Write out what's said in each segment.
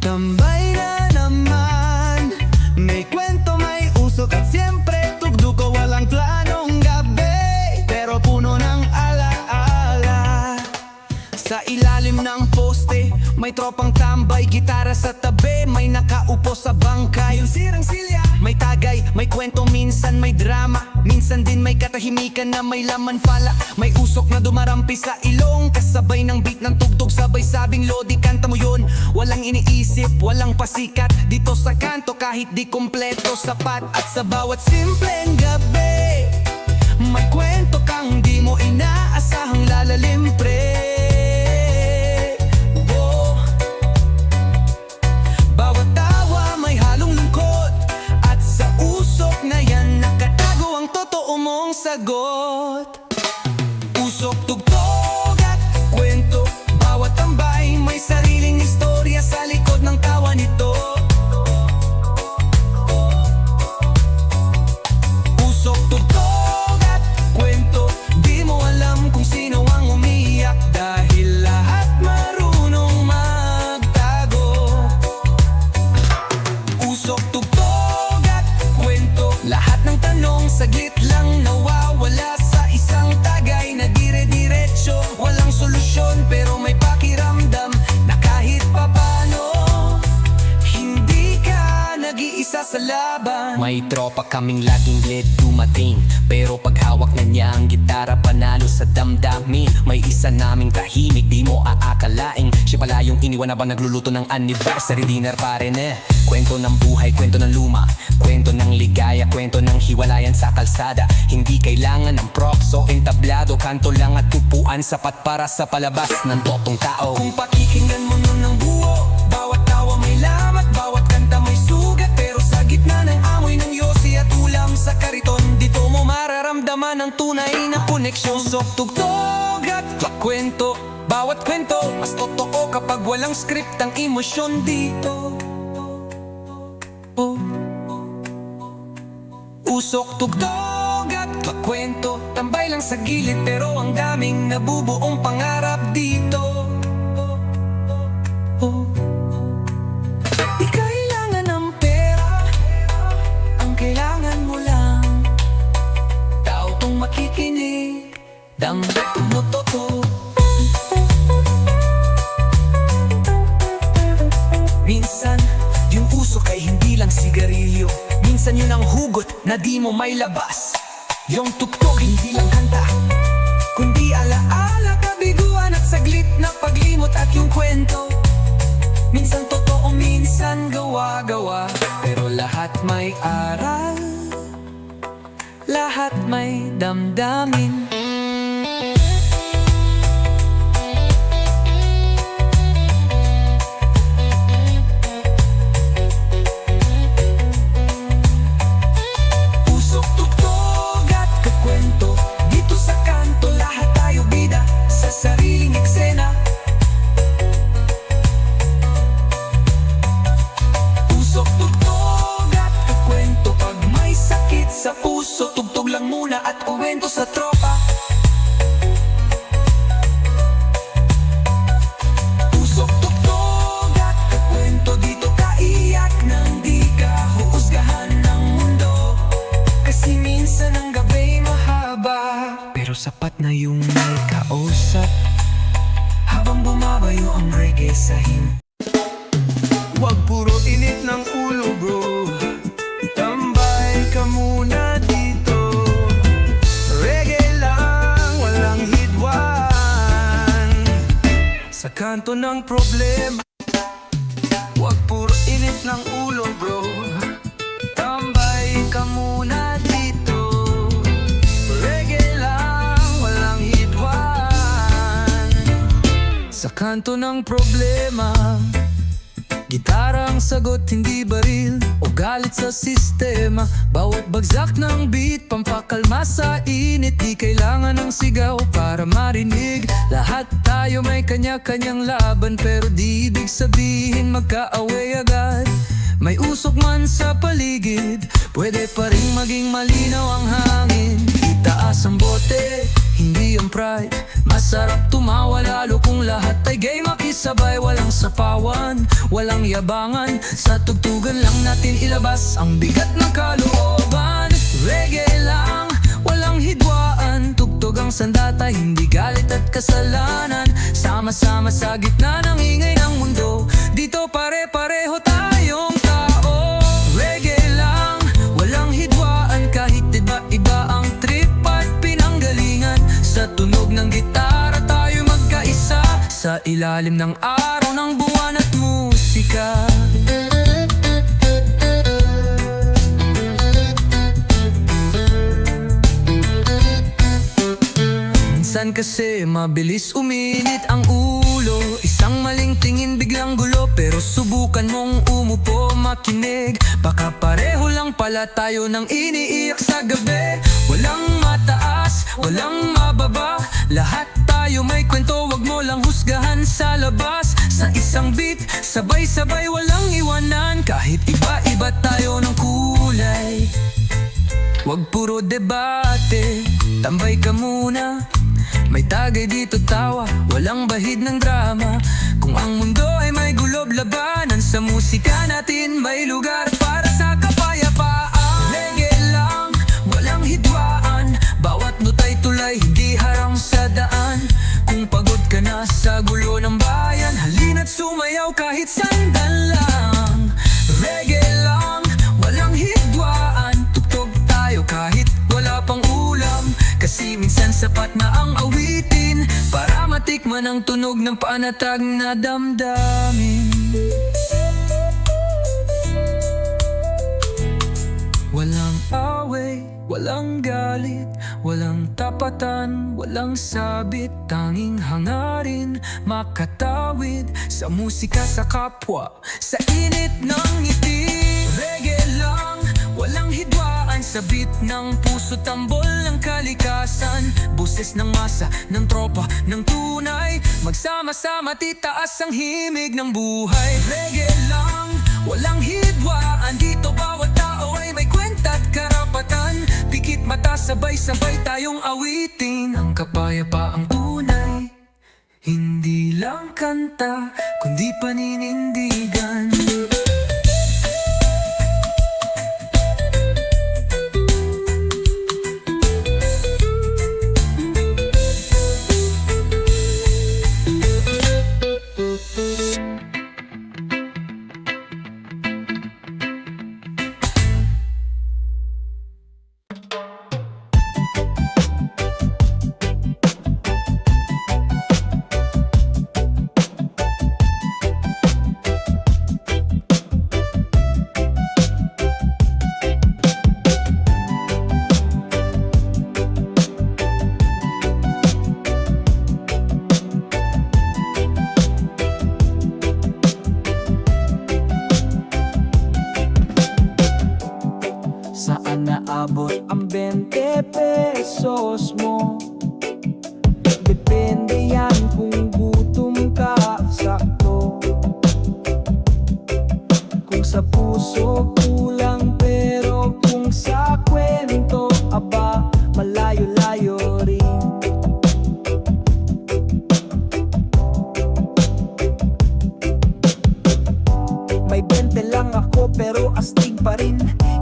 Tambay na naman, may kwento, may usok at siyempre tugtog ko, walang planong gabi, pero puno ng alaala. Sa ilalim ng poste, may tropang tambay, gitara sa tabi, may nakaupo sa bangkay. Yung sirang silya, may tagay, may kwento, minsan may drama, minsan din may katahimikan na may laman pala. May usok na dumarampi sa ilong, kasabay ng beat ng tugtog, sabay sabing lodi, kanta mo yun. Walang iniisip, walang pasikat, dito sa kanto kahit di kompleto sapat. At sa bawat simpleng gabi, may kwento kang di mo inaasahang lalalim, pre. Bawat tawa may halong lungkot, at sa usok na yan nakatago ang totoo mong sagot. Usok, tugtog at kwento, bawat tambay may sariling istorya sa likod ng tawa nito. Usok, tugtog at kwento, di mo alam kung sino ang umiyak, dahil lahat marunong magtago. Usok, tugtog at kwento, lahat ng tanong saglit lang nawawala sa isang tagay na dire-diretso. Walang solusyon pero may pakiramdam na kahit papano hindi ka nag-iisa sa laban. May tropa kaming laging late dumating, pero pag hawak na niya ang gitara panalo sa damdamin. May isa naming tahimik, di mo aakalaing siya pala yung iniwan na ba nagluluto ng anniversary dinner pa rin eh. Kwento ng buhay, kwento ng luma, kwento ng ligaya, kwento ng hiwalayan sa kalsada. Hindi kailangan ng props o entablado, kanto lang at upuan sapat para sa palabas ng totoong tao. Kung pakikinggan mo nun ng buo, bawat tawa may lamat, bawat kanta may sugat, pero sa gitna ng amoy ng yosi at ulam sa kariton, dito mo mararamdaman ang tunay na koneksyon. Usok, tugtog at kwento, bawat kwento mas totoo kapag walang script ang emosyon dito. Usok, tugtog at kwento, tambay lang sa gilid pero ang daming nabubuong pangarap dito. Di kailangan ng pera, ang kailangan mo lang tao tong makikinig, damdam mo totoo. Minsan, yung usok ay hindi lang sigarilyo, minsan yun ang hugot na di mo may labas. Yung tugtog hindi lang kanta, kundi alaala, kabiguan at saglit na paglimot. At yung kwento, minsan totoo, minsan gawa-gawa, pero lahat may aral, lahat may damdamin. Sariling eksena. Usok, tugtog at kwento, pag may sakit sa puso, tugtog lang muna at kwento sa tropa. Usok, tugtog at kwento, dito ka iyak nang di ka huhusgahan ng mundo. Kasi minsan ang gabi mahaba, pero sapat na yung may kausap habang bumabayo ang reggae sa him. Wag puro init ng ulo, bro, tambay ka muna dito. Reggae lang, walang hidwan sa kanto ng problema. Wag puro init ng ulo, bro, tambay ka muna dito. Sa kanto ng problema, gitara ang sagot, hindi baril o galit sa sistema. Bawat bagsak ng beat, pampakalma sa init. Di kailangan ng sigaw para marinig. Lahat tayo may kanya-kanyang laban, pero di ibig sabihin magkaaway agad. May usok man sa paligid, pwede pa rin maging malinaw ang hangin. Itaas ang bote, hindi ang pride. Masarap tumawa lalo kung lahat ay gay makisabay, walang sapawan. walang yabangan. Sa tugtugan lang natin ilabas ang bigat ng kalooban. Reggae lang, walang hidwaan. Tugtog ang sandata, hindi galit at kasalanan. Sama-sama sa gitna ng ingay ng mundo, dito pare-pareho tayong tao. Reggae lang, walang hidwaan. Kahit iba-iba ang trip at pinanggalingan, sa tunog ng gitara tayo magkaisa, sa ilalim ng araw ng buwan at musika. Minsan kasi mabilis uminit ang ulo, isang maling tingin biglang gulo. Pero subukan mong umupo makinig, baka pareho lang pala tayo ng iniiyak sa gabi. Walang mataas, walang mababa, lahat tayo may kwento, wag mo lang husgahan sa labas. Sa isang beat, sabay-sabay walang iwanan, kahit iba-iba tayo ng kulay. Wag puro debate, tambay ka muna. May tagay dito tawa, walang bahid ng drama. Kung ang mundo ay may gulob labanan, sa musika natin may lugar para sa kapayapaan. Reggae lang, walang hidwaan, bawat nota'y tulay, hindi harang sa daan. Kung pagod ka na sa gulo ng bayan, halina't sumayaw kahit sandan lang. Reggae lang, walang hidwaan, tugtog tayo kahit wala pang ulam. Kasi minsan sapat na ang awitin para matikman ang tunog ng panatag na damdamin. Walang away, walang galit, walang tapatan, walang sabit. Tanging hangarin, makatawid sa musika sa kapwa, sa init ng ngiti. Reggae lang, walang hidwaan, sa beat ng puso, tambol ng kalikasan. Boses ng masa, ng tropa, ng tunay, magsama-sama titaas ang himig ng buhay. Reggae lang, walang hidwaan, dito bawat tao ay may kwenta at karapatan. Pikit mata, sabay-sabay tayong awitin ang kapayapaang tunay. Hindi lang kanta, kundi paninindigan. Saan naabot ang 20 pesos mo? Depende yan kung gutom ka, sakto. Kung sa puso kulang, pero kung sa kwento, aba, malayo-layo rin. May 20 lang ako pero astig pa rin.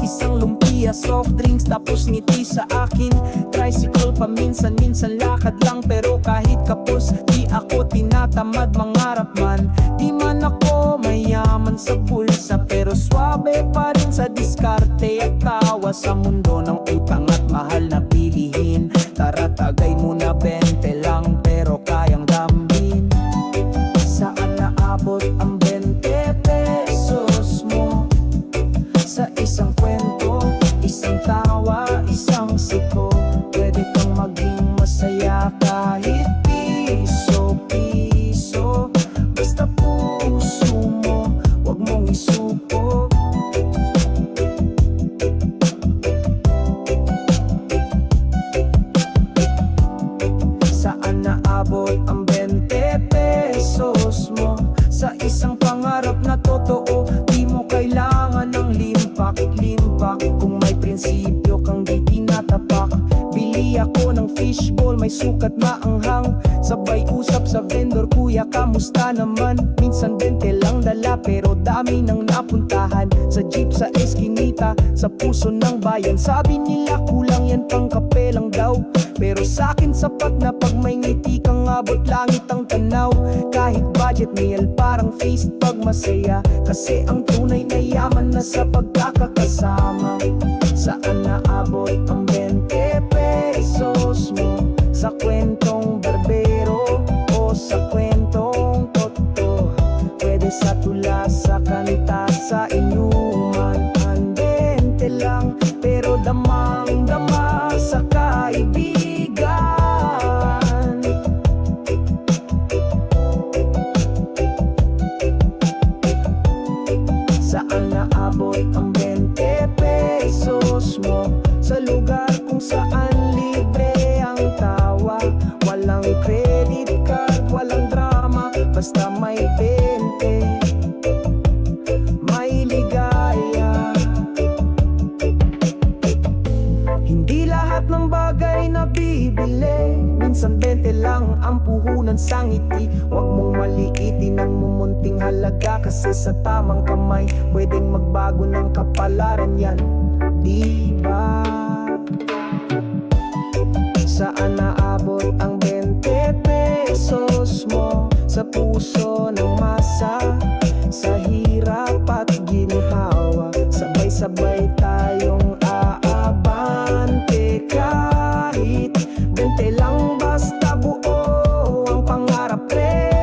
Isang lumpia, soft drinks, tapos ngiti sa akin. Tricycle paminsan-minsan, lakad lang pero kahit kapos, di ako tinatamad mangarap man. Di man ako mayaman sa bulsa, pero swabe pa rin sa diskarte at tawa sa mundo ng utang at mahal na bilihin. Tara tagay muna 20 lang pero kayang dambin. Saan naabot ang 20 pesos mo? Sa isang kwento, isang tawa, isang siko. Pwede kang maging masaya kahit piso-piso. Basta puso mo, wag mong isuko. Saan naabot ang 20 pesos mo? Sa isang pangarap na totoo, di mo kailangan ng limpak-limpak. Kung may prinsipyo kang di tinatapak, bili ako ng fishball, may sukat maanghang. Sabay usap sa vendor, kuya kamusta naman? Minsan 20 lang dala pero dami nang napuntahan. Sa jeep sa eskinita, sa puso ng bayan. Sabi nila kulang yan pang kape lang daw, pero sa'kin sapat na pag may ngiti kang abot langit ang tanaw. Kahit budget meal parang feast pag masaya, kasi ang tunay na yaman na sa pagkakasama. Saan naabot ang 20 pesos mo? Sa kwentong barbero o sa kwentong totoo? Pwede sa tula, sa kanta, sa inuman. Ang 20 lang pero damang-dama sa kaibigan. Saan naabot ang 20 pesos mo? Sa lugar kung saan libre ang tawa. Walang credit card, walang drama, basta may 20, may ligaya. Hindi lahat ng bagay na bibili, minsan 20 lang ang puhunan sa ngiti. Huwag mong maliitin ang mumunting halaga, kasi sa tamang kamay pwedeng magbago ng kapalaran yan, diba? Saan naabot ang 20 pesos mo? Sa puso ng masa, sa hirap at ginhawa. Sabay-sabay tayong aabante, kahit 20 lang basta buo ang pangarap, pre.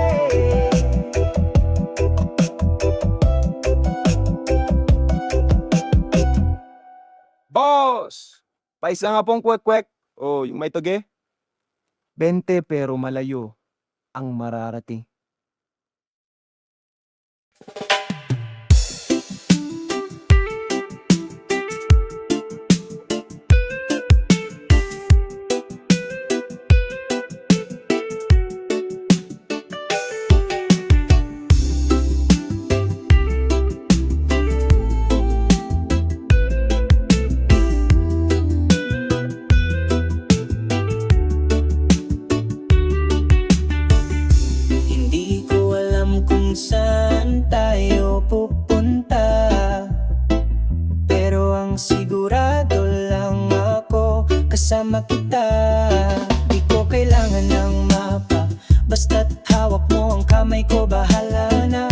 Boss! Paisa nga pong kwek-kwek. Oh, yung may toge? 20 pero malayo ang mararating. Hindi ko alam kung saan tayo pupunta, pero ang sigurado lang ako kasama kita. Di ko kailangan ng mapa, basta't hawak mo ang kamay ko, bahala na.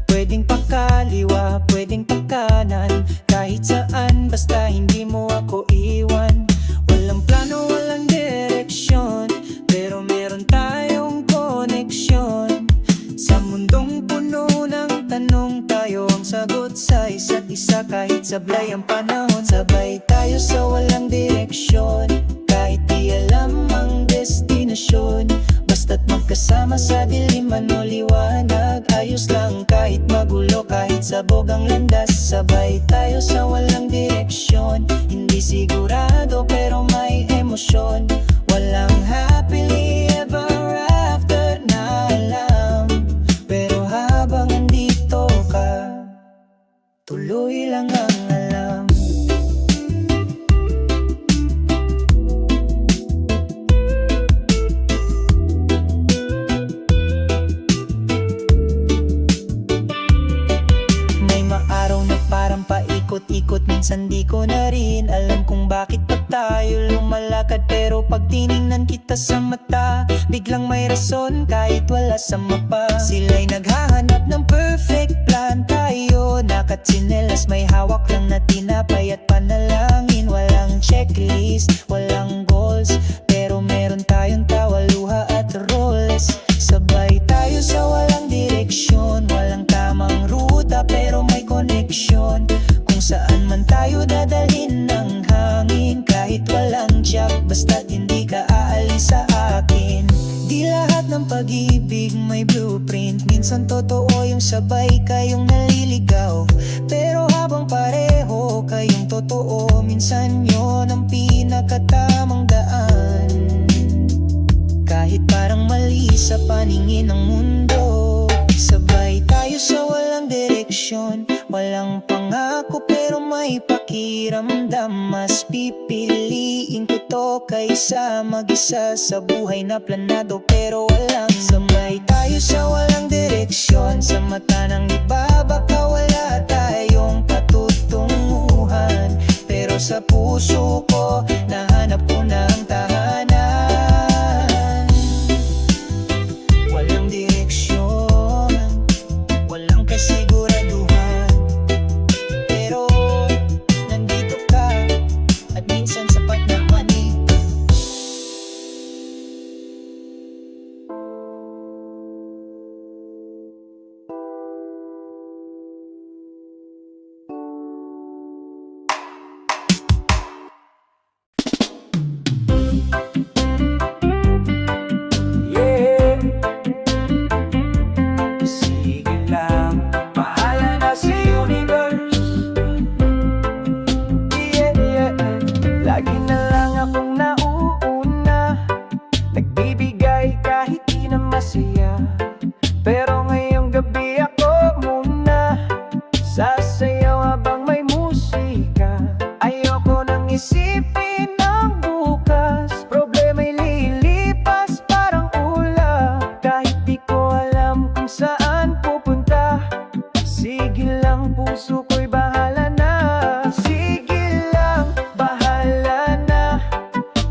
Pwedeng pakaliwa, pwedeng pakanan, kahit saan basta hindi mo ako iwan. Walang plano, walang direksyon, pero meron tayong koneksyon. Sa mundong puno ng tanong, tayo ang sagot sa isa't isa. Kahit sablay ang panahon, sabay tayo sa walang direksyon. Kahit di alam ang destinasyon, basta't magkasama sa diliman o liwanag. Ayos lang kahit magulo, kahit sabog ang landas. Sabay tayo sa walang direksyon, hindi sigurado pero may emosyon. Walang happily ever after na alam, pero habang andito ka, tuloy lang ang alam. May maaraw na parang paikot-ikot, minsan di ko na rin alam kung bakit pa tayo lumalakad. Pero pag tiningnan kita sa mata, biglang may rason kahit wala sa mapa. Sila'y naghahanap ng perfect plan, tayo nakatsinelas, may hawak lang na tinapay at panalangin. Walang checklist, walang goals, pero meron tayong tawa, luha at roles. Sabay tayo sa walang direksyon, walang tamang ruta pero may koneksyon. Kung saan man tayo dadalhin ng hangin, kahit walang jack, basta't hindi ka aalis sa akin. Di lahat ng pag-ibig may blueprint, minsan totoo yung sabay kayong naliligaw. Pero habang pareho kayong totoo, minsan yon ang pinakatamang daan. Kahit parang mali sa paningin ng mundo, sabay tayo sa walang direksyon. Walang pangako pero may may pakiramdam, mas pipiliin ko to kaysa mag-isa sa buhay na planado pero walang sabay. Tayo sa walang direksyon, sa mata ng iba baka wala tayong patutunguhan, pero sa puso ko nahanap ko na ang tahanan. Walang direksyon, walang kasiguraduhan, pero nandito ka at minsan sapat na manig. Yeah. Sige lang, bahala na si universe. Yeah, yeah. Lagi na lang akong nauuna, nagbibigay kahit di na masaya. Pero ngayong gabi ako muna sasayaw habang may musika. Ayoko nang isipin ang bukas, problema'y lilipas parang ulap. Kahit di ko alam kung saan pupunta, sige lang puso ko'y bahala na. Sige lang, bahala na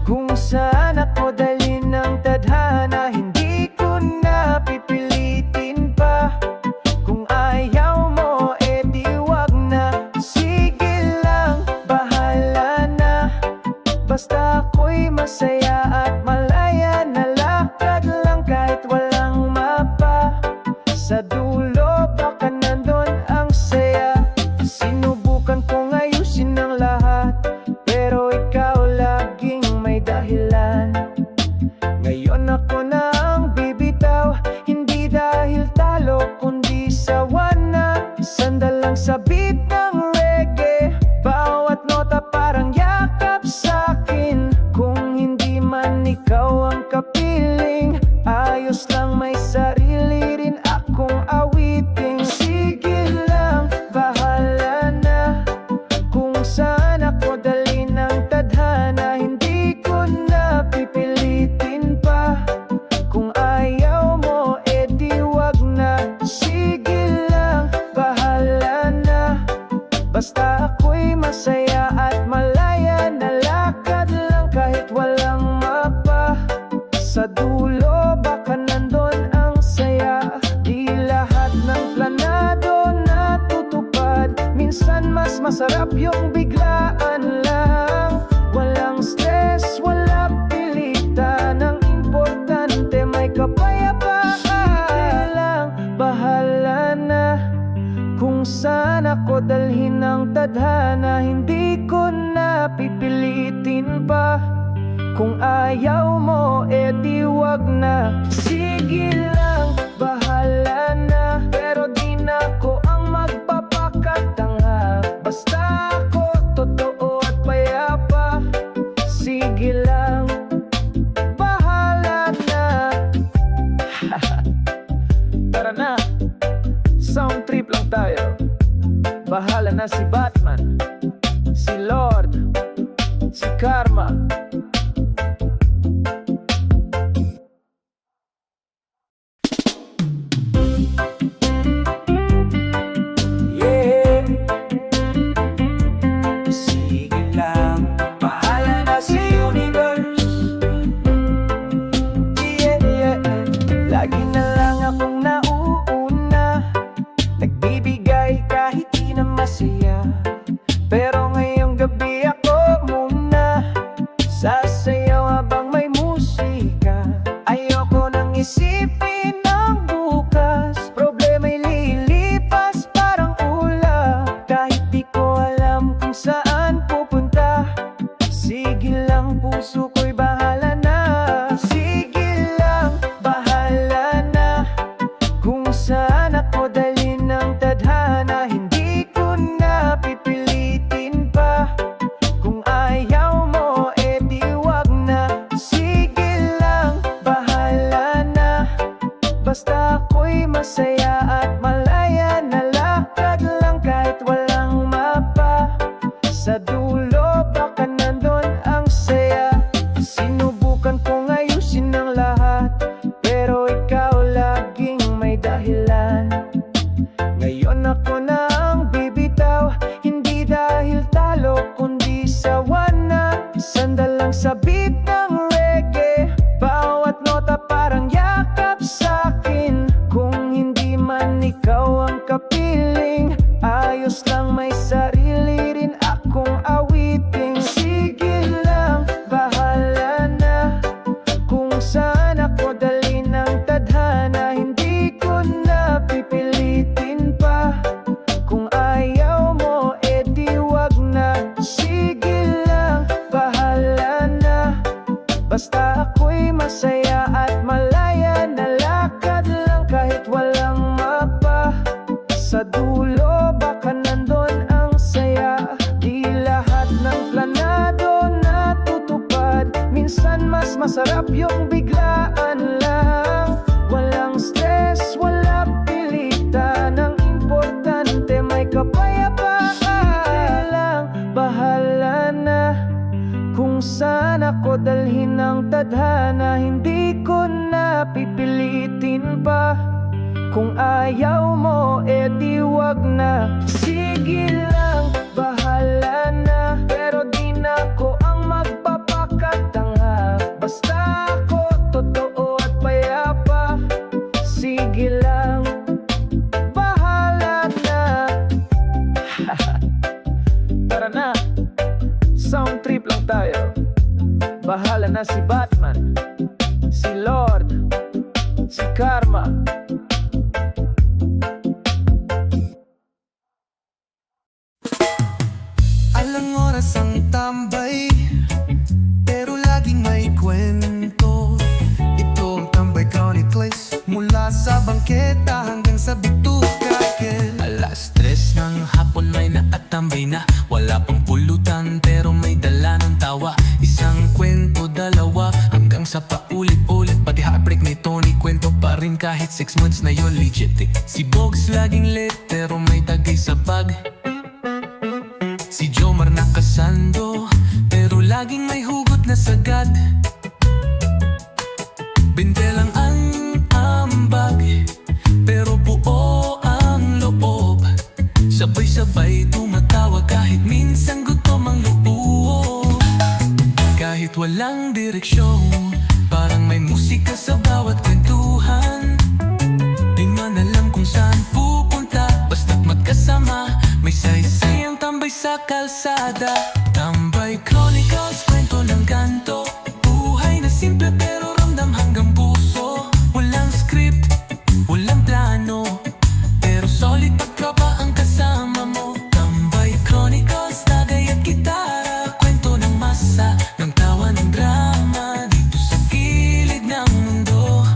kung saan ako dalhin ng tadhana. Hindi ko na pipilitin pa, kung ayaw mo edi wag na. Sige lang, bahala na, basta ako'y masaya at malaya. Nalakad lang kahit walang mapa, sa dulo baka nandun ang saya. Sinubukan kong ayusin ang lahat, pero ikaw laging may dahilan. Ngayon ako na ang bibitaw, hindi dahil talo kundi sawa na. Sandalang sabit ng reggae, bawat nota parang yakap sa'kin. Kung hindi man ikaw ang kapiling, ayos lang may sarili rin akong awiting. Sige lang, bahala na kung saan ako dalhin ng tadhana. Hindi ko na pipilitin pa, kung ayaw mo edi wag na. Sige lang, bahala na, basta ako'y masaya at malaya. Nalakad lang kahit walang mapa, sa dulo baka nandun ang saya. Di lahat ng planado natutupad, minsan mas masarap yung biglaan lang. Walang stress, wala pilitan, ang importante may kapayapaan. Sige lang, bahala na kung saan ako dalhin ng tadhana. Hindi ko na pipilitin pa, kung ayaw mo edi wag na. Sige lang, bahala na, pero di na ko ang magpapakatanga. Basta ako totoo at payapa. Sige lang, bahala na. Tara na, sound trip lang tayo. Bahala na si Batman, si Lord, si Karma. Yeah. Sige lang, bahala na si universe. Yeah, yeah. Lagi na lang akong nauuna, nagbibigay kahit di na masaya. Pero ngayong gabi ako muna sasayaw habang may musika. Ayoko nang isipin ang bukas, problema'y lilipas parang ulap. Kahit di ko alam kung saan pupunta, sige lang puso ko'y bahala na. Sige lang, bahala na kung saan ako dalhin ng tadhana. Hindi ko na Ngayon ako na ang bibitaw, hindi dahil talo kundi sawa na. Sandal lang sa beat ng reggae, bawat nota parang yakap sa'kin. Kung hindi man ikaw ang kapiling, ayos lang may sarili rin akong awiting. Sige lang, bahala na kung saan ako dali ng tadhana. Hindi ko na pipilitin pa, kung ayaw mo edi wag na. Sige lang, bahala na, basta ako'y masaya at malaya. Nalakad lang kahit walang mapa, sa dulo baka nandun ang saya. Di lahat ng planado natutupad, minsan mas masarap yung biglaan lang. Walang stress, wala pilitan, ang importante may kapayapaan. Sige lang, bahala na kung saan ako dalhin ng tadhana. Hindi ko na pipilitin pa, kung ayaw mo edi wag na. Sige lang, bahala na, pero di na ko ang magpapakatanga. Basta ako totoo at payapa. Sige lang, bahala na. Tara na, sound trip lang tayo. Bahala na si Batman, si Lord, si Karma. Alang oras ang tambay, pero laging may kwento. Ito ang Tambay Chronicles, mula sa bangketa hanggang sa bituka. Alas 3 ng hapon may naatambay na, wala pang pulutan pero may dala ng tawa. Isang kwento, dalawa, hanggang sa paulit-ulit. Pati heartbreak ni Tony, kwento pa rin kahit 6 months na yun, legit eh. Si Bogs laging late pero may tagay sa bag. Si Jomar nakasando, pero laging may hugot na sagad. Binte lang ang ambag, pero buo ang loob. Sabay-sabay tumatawa kahit minsan gutom ang loob. Kahit walang direksyon, parang may musika sa bawat kwentuhan. Di man alam kung saan pupunta, basta't magkasama, may saysay ang tambay sa kalsada. Tambay Chronicles, kwento ng ganto, buhay na simple pero ramdam hanggang puso. Walang script, walang plano, pero solid at tropa ang kasama mo. Tambay Chronicles, tagay at gitara, kwento ng masa, ng tawa ng drama, dito sa gilid ng mundo.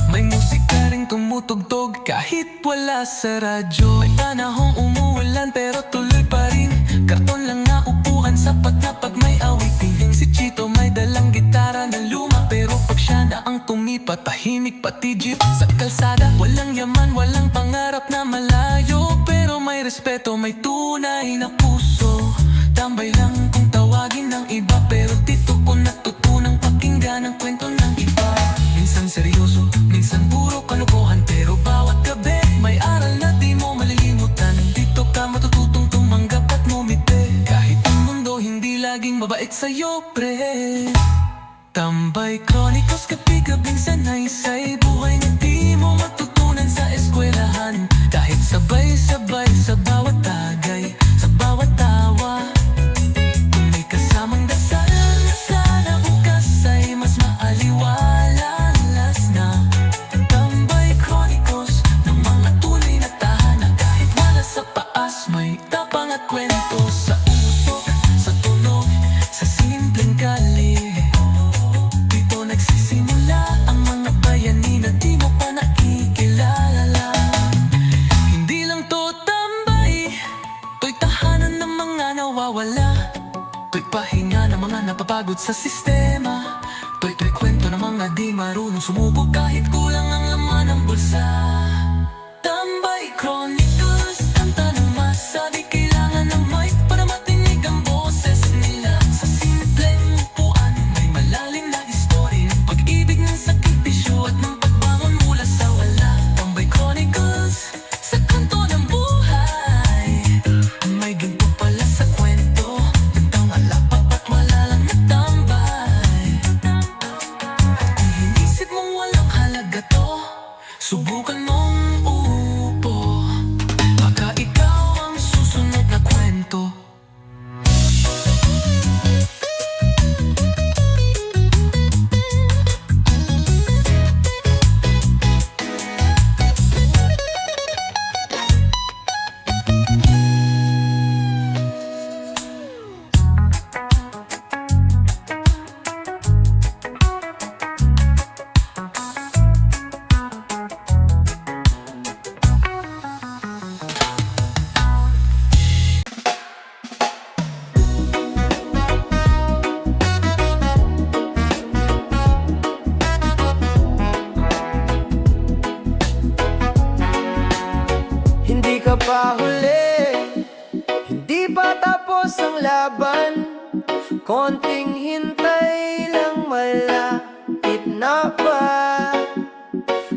May musika ring tumutugtog kahit wala sa radyo. May panahong umuulan pero tuloy pa rin, karton lang na upuan, sapat na pag may awitin. Si Chito may dalang gitara na luma, pero pag siya na ang tumipat, tahimik pati jeep sa kalsada. Walang yaman, walang pangarap na malayo, pero may respeto, may tunay na puso. Tambay lang kung tawagin ng iba, pero dito ko natutunang pakinggan ang kwento ng iba. Minsan seryoso, minsan puro kalokohan, pero bawat gabi may aral na di mo malilimutan. Dito ka matututong tumanggap at ngumiti, kahit ang mundo hindi laging mabait sa'yo, pre. Tambay Chronicles, gabi-gabing sanaysay, buhay na di mo matutunan sa eskwelahan. Kahit sabay-sabay sa bawat tagay, sa bawat tawa, kung may kasamang dasal na sana bukas ay mas maaliwalas na. Tambay Chronicles, ng mga tunay na tahanan, kahit wala sa paas, may tapang at kwento. Sa uso, sa tunog, sa simpleng gali, dito nagsisimula ang mga bayani na di mo pa nakikilala. Hindi lang to tambay, to'y tahanan ng mga nawawala. To'y pahinga ng mga napapagod sa sistema. To'y kwento ng mga di marunong sumubok kahit kulang ang laman ng bulsa. Tambay Chronicles, kanta ng masa, di kailangan ng mic para matinig ang boses nila. Sa simpleng upuan, may malalim na istorya, pag-ibig ng sakripisyo at ng pagbangon mula sa wala. Tambay Chronicles, sa kanto ng ka pa huli, hindi pa tapos ang laban. Konting hintay lang, malapit na ba?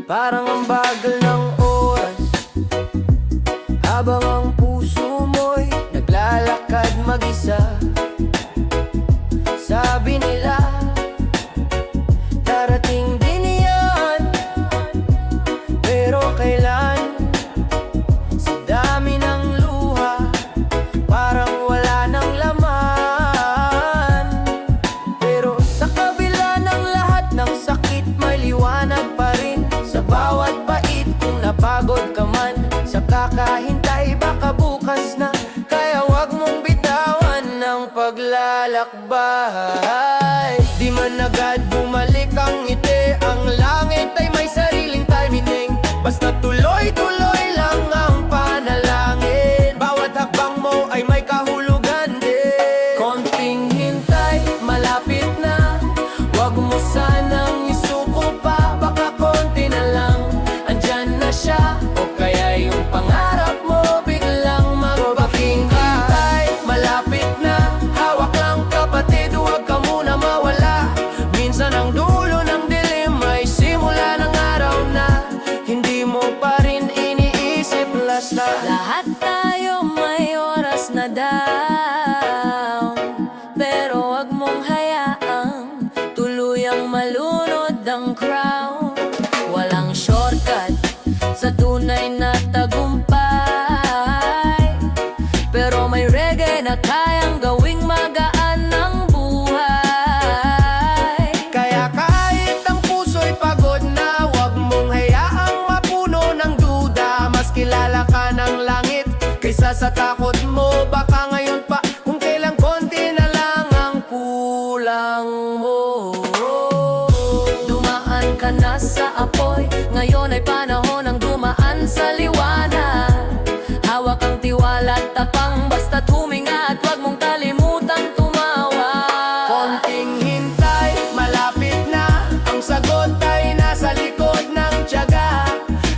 Parang ang bagal ng oras, habang ang puso mo'y naglalakad mag-isa. Sabi nila, darating din yan, pero kailan? Sa dami ng luha, parang wala nang laman. Pero sa kabila ng lahat ng sakit, may liwanag pa rin. Sa bawat bait, kung napagod ka man sa kakahintay, baka bukas na. Kaya wag mong bitawan ng paglalakbay. Di man agad bumalik ang ngiti, ang langit ay may sariling timing. Basta tuloy-tuloy lang ang panalangin, bawat hakbang mo ay may kahulugan din. Konting hintay, malapit na, wag mo sanang isuko pa. Baka konti na lang, andyan na siya. O kaya yung pangarap mo biglang magpakingkay. Malapit na, hawak lang kapatid, huwag ka muna mawala. Minsan ang dulo ng dilim ay simula ng araw na hindi mo pa rin iniisip. Last na lahat tayo may oras na down, pero wag mong hayaang tuluyang malunod ang crown. Walang shortcut sa tunay na tagumpay, pero may reggae na kayang gawing magaan ng buhay. Kaya kahit ang puso'y pagod na, wag mong hayaang mapuno ng duda. Mas kilala ka ng langit kaysa sa takot mo. Baka ngayon pa, kung kailang konti na lang ang kulang mo. Dumaan ka na sa apoy, ngayon ay panahon ng dumaan sa liwanag. Hawak ang tiwala at tapang, basta't huminga at wag mong kalimutang tumawa. Konting hintay, malapit na, ang sagot ay nasa likod ng tiyaga.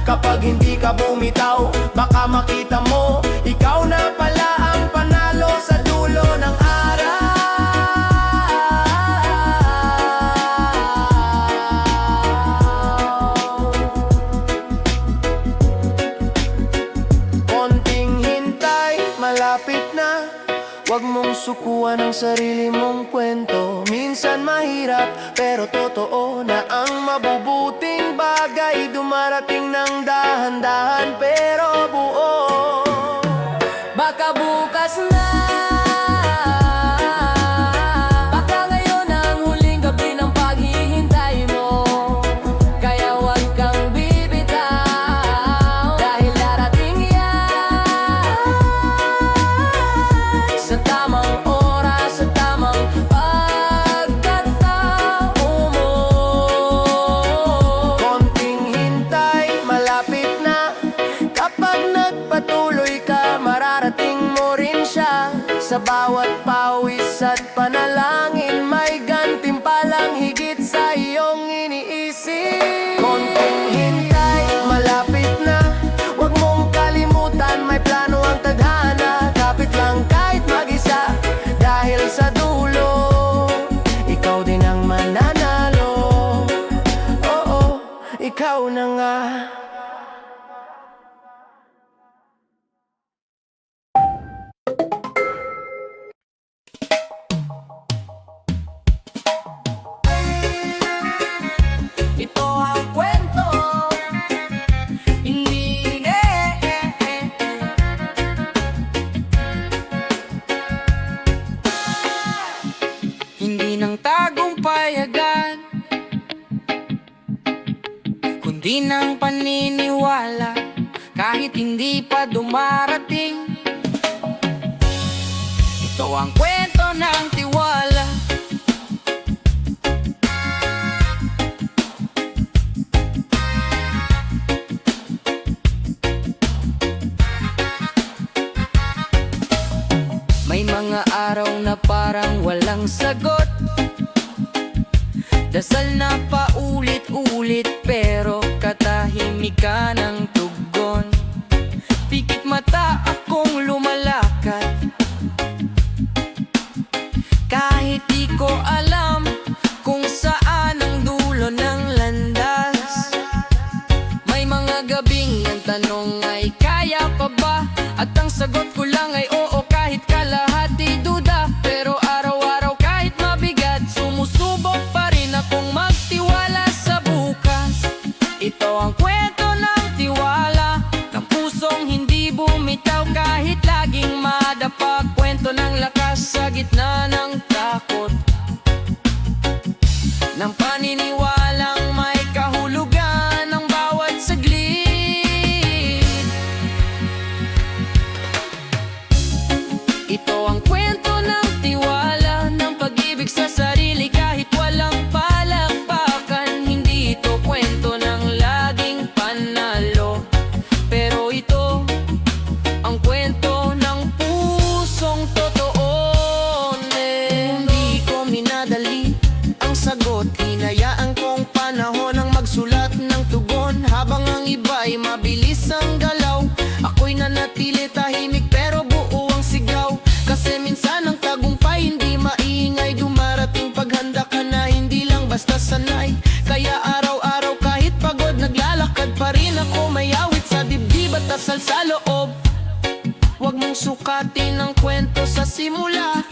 Kapag hindi ka bumitaw, baka makita mo, ikaw na pala ang panalo sa dulo ng araw. Konting hintay, malapit na, wag mong sukuan ang sarili mong kwento. Minsan mahirap, pero totoo na ang mabubuting bagay dumarating ng dahan-dahan, pero buo. Baka bukas na, baka ngayon ang huling gabi ng paghihintay mo. Kaya wag kang bibitaw, dahil darating yan sa tamang oras, sa tamang pagkatao mo. Konting hintay, malapit na, kapag nagpatuloy ka, mararating mo rin siya. Sa bawat pawis at panalangin, may gantimpalang higit sa iyong iniisip. Konting hintay, malapit na, wag mong kalimutan, may plano ang tadhana. Kapit lang kahit mag-isa, dahil sa dulo, ikaw din ang mananalo. Oo, ikaw na nga. Ito ang kwento, hindi hindi ng tagumpay agad, kundi ng paniniwala. Kahit hindi pa dumarating, ito ang kwento ng tiwala. May mga araw na parang walang sagot, dasal na paulit-ulit, pero katahimikan ng tugon. Pikit mata basta akong lumalakad. Kahit di ko alam kung saan ang dulo ng landas. May mga gabing ang tanong ay kaya pa ba? At ang sagot ko lang ay oo kahit kalahati duda. Pero araw-araw kahit mabigat, sumusubok pa rin akong magtiwala sa bukas. Ito ang kwento ng tiwala, ng pusong hindi bumitaw kahit laging madapa. Kwento ng lakas sa gitna ng takot, ng paniniwalang may kahulugan ng bawat saglit. Ito ang kwento ng tiwala, ng pag-ibig sa sarili kahit walang palakpakan. Hindi ito kwento ng laging panalo, pero ito ang kwento ng pusong totoo. Hindi ko minadali ang sagot, hinayaan kong panahon ang magsulat ng tugon. Habang ang iba'y mabilis ang galaw, ako'y nanatili tahimik pero buo ang sigaw. Kasi minsan ang tagumpay hindi maingay, dumarating paghanda ka na hindi lang basta sanay. Kaya araw-araw kahit pagod naglalakad pa rin ako, may awit sa dibdib at dasal sa loob. Huwag mong sukatin ang kwento sa simula,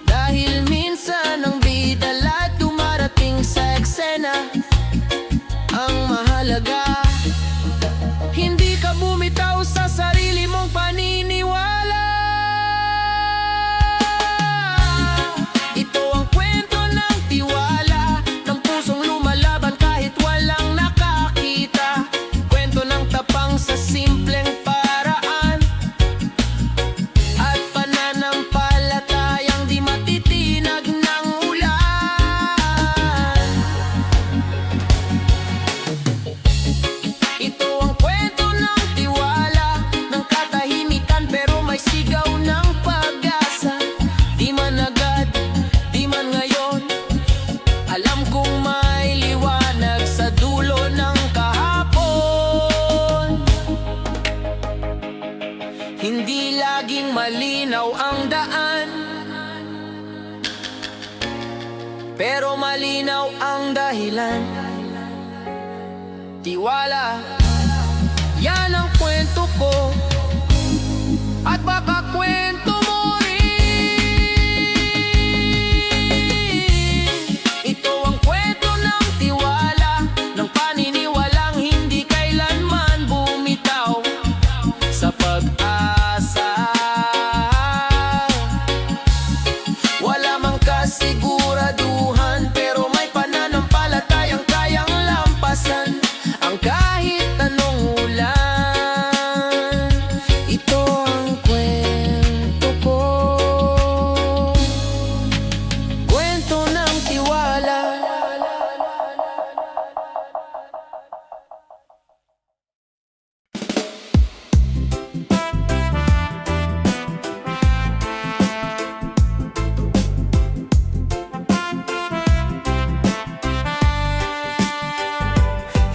dahil minsan ang bida lahat dumarating sa eksena. Ang mahalaga, hindi ka bumitaw sa sarili mong paniniwala. Ito ang kwento ng tiwala, ng pusong lumalaban kahit walang nakakita. Kwento ng tapang sa simpleng paraan, at pananampalatayang di matitinag ng ulan. Ito ang kwento ng tiwala, ng katahimikan pero may sigaw ng pag-asa. Di man agad, di man ngayon, alam kong may liwanag sa dulo ng kahapon. Hindi laging malinaw ang daan, pero malinaw ang dahilan. Tiwala, yan ang kwento ko, at baka kwento mo rin. Ito ang kwento ng tiwala, ng paniniwalang hindi kailanman bumitaw sa pag-asa. Wala mang kasiguraduhan, pero may pananampalatayang kayang lampasan ang kahit anong ulan. Ito ang kwento ko, kwento ng tiwala.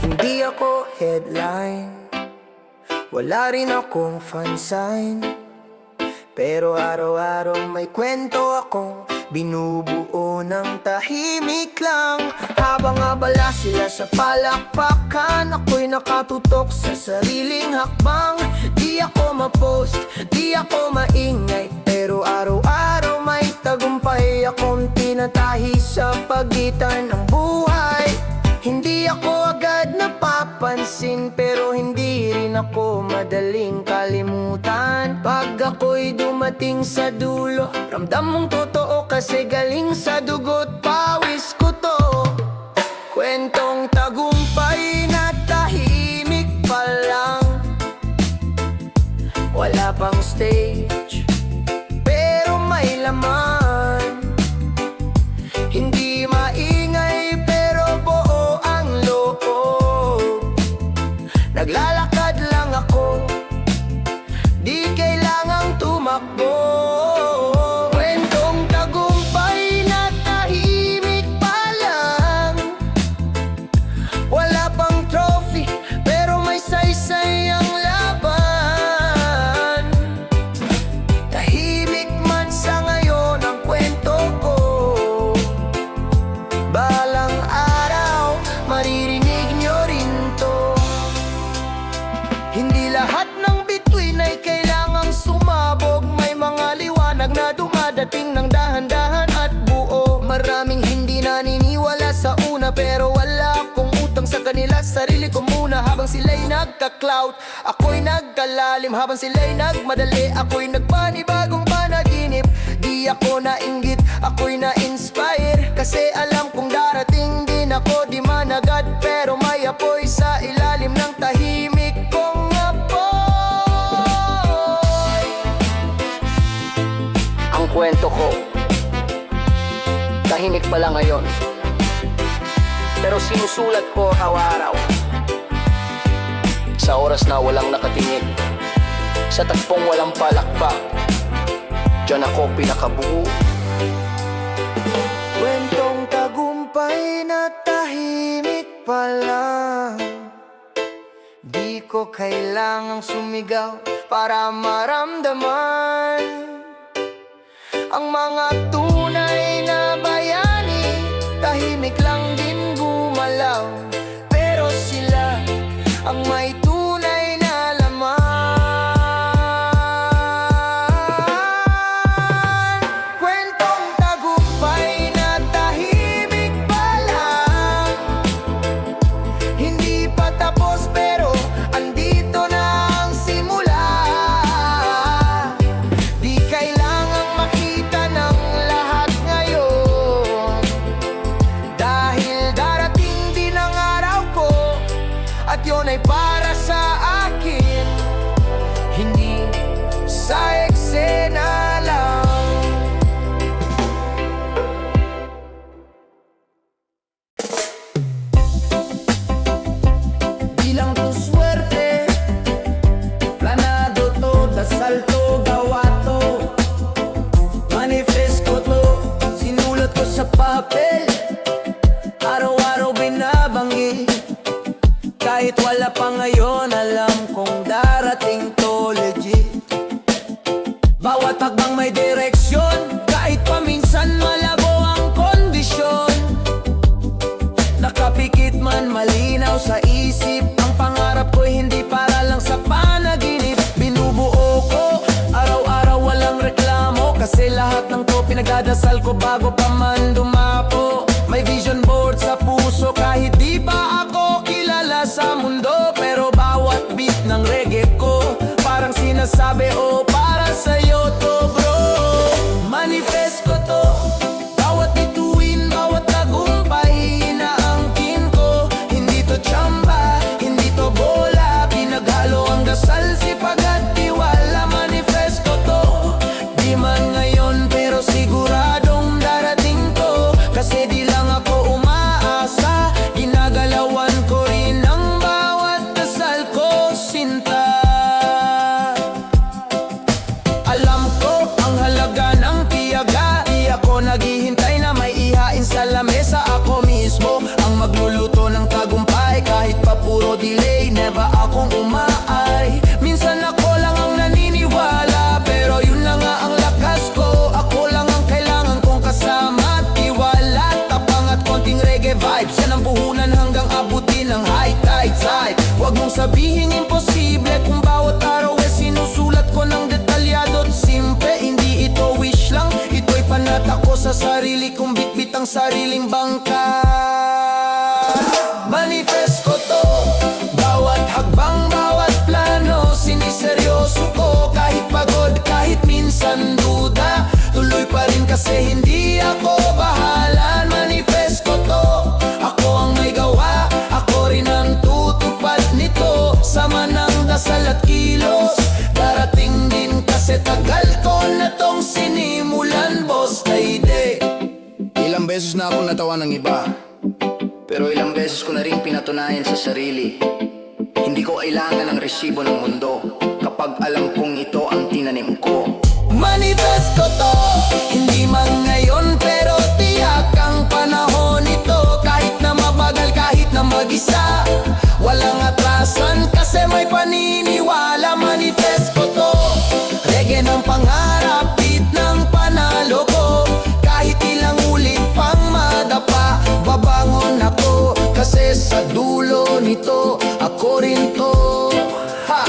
Hindi ako headline, wala rin akong fansign, pero araw-araw may kwento akong binubuo ng tahimik lang. Habang abala sila sa palakpakan, ako'y nakatutok sa sariling hakbang. Di ako ma-post, di ako maingay, pero araw-araw may tagumpay akong tinatahi sa pagitan ng buhay. Hindi ako agad napapansin, pero hindi rin ako madaling kalimutan. Pag ako'y dumating sa dulo, ramdam mong totoo kasi galing sa dugo't pawis ko to. Kwentong tagumpay na tahimik pa lang, wala pang stage, pero may laman. Hindi maingay pero buo ang loob. Naglalakad lang ako, di kailangang tumakbo. Kwentong tagumpay na tahimik pa lang, wala pang trophy pero may saysay ang laban. darating ng dahan-dahan at buo. Maraming hindi naniniwala sa una, pero wala akong utang sa kanila. Sarili ko muna habang sila'y nagka-clout. Ako'y nagkalalim habang sila'y nagmadali. Ako'y nagpanibagong panaginip. Di ako nainggit, ako'y na-inspire. Kasi alam kong darating din ako, di man agad, pero may apoy sa ilalim ng tahimik kong apoy. Ang kwento ko, tahimik pala ngayon, pero sinusulat ko araw-araw. Sa oras na walang nakatingin, sa tagpong walang palakpak, diyan ako pinakabuo. Kwentong tagumpay na tahimik pa lang. Di ko kailangang sumigaw para maramdaman ang mga tunay na bayani. Tahimik lang din gumalaw, pero sila ang may tunay na laman. Kwentong tagumpay na tahimik pa lang. Hindi pa tapos pero andito na ang simula. Di kailangang makita ng lahat ngayon, dahil darating din ang araw ko, at yun ay para sa akin, hindi sa eksena lang. Di lang to swerte, planado to, dasal to, gawa to. Manifest ko to, sinulat ko sa papel, araw-araw binabanggit. Kahit wala pa ngayon, alam kong darating to legit. Bawat hakbang may direksyon, kahit paminsan malabo ang kondisyon. Nakapikit man malinaw sa isip, ang pangarap ko'y hindi para lang sa panaginip. Binubuo ko, araw-araw walang reklamo, kasi lahat ng to pinagdadasal ko bago pa man dumapo. May vision board sa puso kahit di pa ako kilala sa mundo, pero bawat beat ng reggae ko parang sinasabi, oh, para sa'yo to bro. Manifest ko to, bawat bituin, bawat tagumpay inaangkin ko. Hindi to tsamba, hindi to bola, pinaghalo ang dasal, sipag at tiwala. Manifest ko to, di man ngayon pero siguradong darating to. Kasi di lang ako umaasa, ginagalawan ko rin ang bawat dasal ko, sinta. Alam ko ang halaga ng tiyaga, di ako naghihintay na may ihain sa lamesa. Ako mismo ang magluluto ng tagumpay, kahit pa puro delay, never akong umaay. Minsan ako lang ang naniniwala, pero yun na nga ang lakas ko. Ako lang ang kailangan kong kasama, tiwala, tapang at konting reggae vibes. Yan ang puhunan hanggang abutin ng high tide side. Huwag mong sabihin imposible, kung bawat araw ay sinusulat ko ng detalyado at simple. Hindi ito wish lang, ito'y panata ko sa sarili kong bitbit ang sariling bangka. Manifest ko to, bawat hakbang, bawat plano, siniseryoso ko. Kahit pagod, kahit minsan duda, tuloy pa rin kasi hindi ako bahala. Manifest ko to, ako ang may gawa, ako rin ang tutupad nito. Sama ng dasal at kilos, darating din kasi tagal ko na tong sinimulan, boss Dayday. Ilang beses na akong natawa ng iba, pero ilang beses ko na rin pinatunayan sa sarili, hindi ko kailangan ng resibo ng mundo kapag alam kong ito ang tinanim ko. Manifest ko to, hindi man ngayon pero tiyak ang panahon nito. Kahit na mabagal, kahit na mag-isa, walang atrasan kasi may paniniwala. Manifest ko to, reggae ng pangarap, beat ng panalo ko. Kahit ilang ulit pang madapa, babangon ako, kasi sa dulo nito ako rin to. Ha!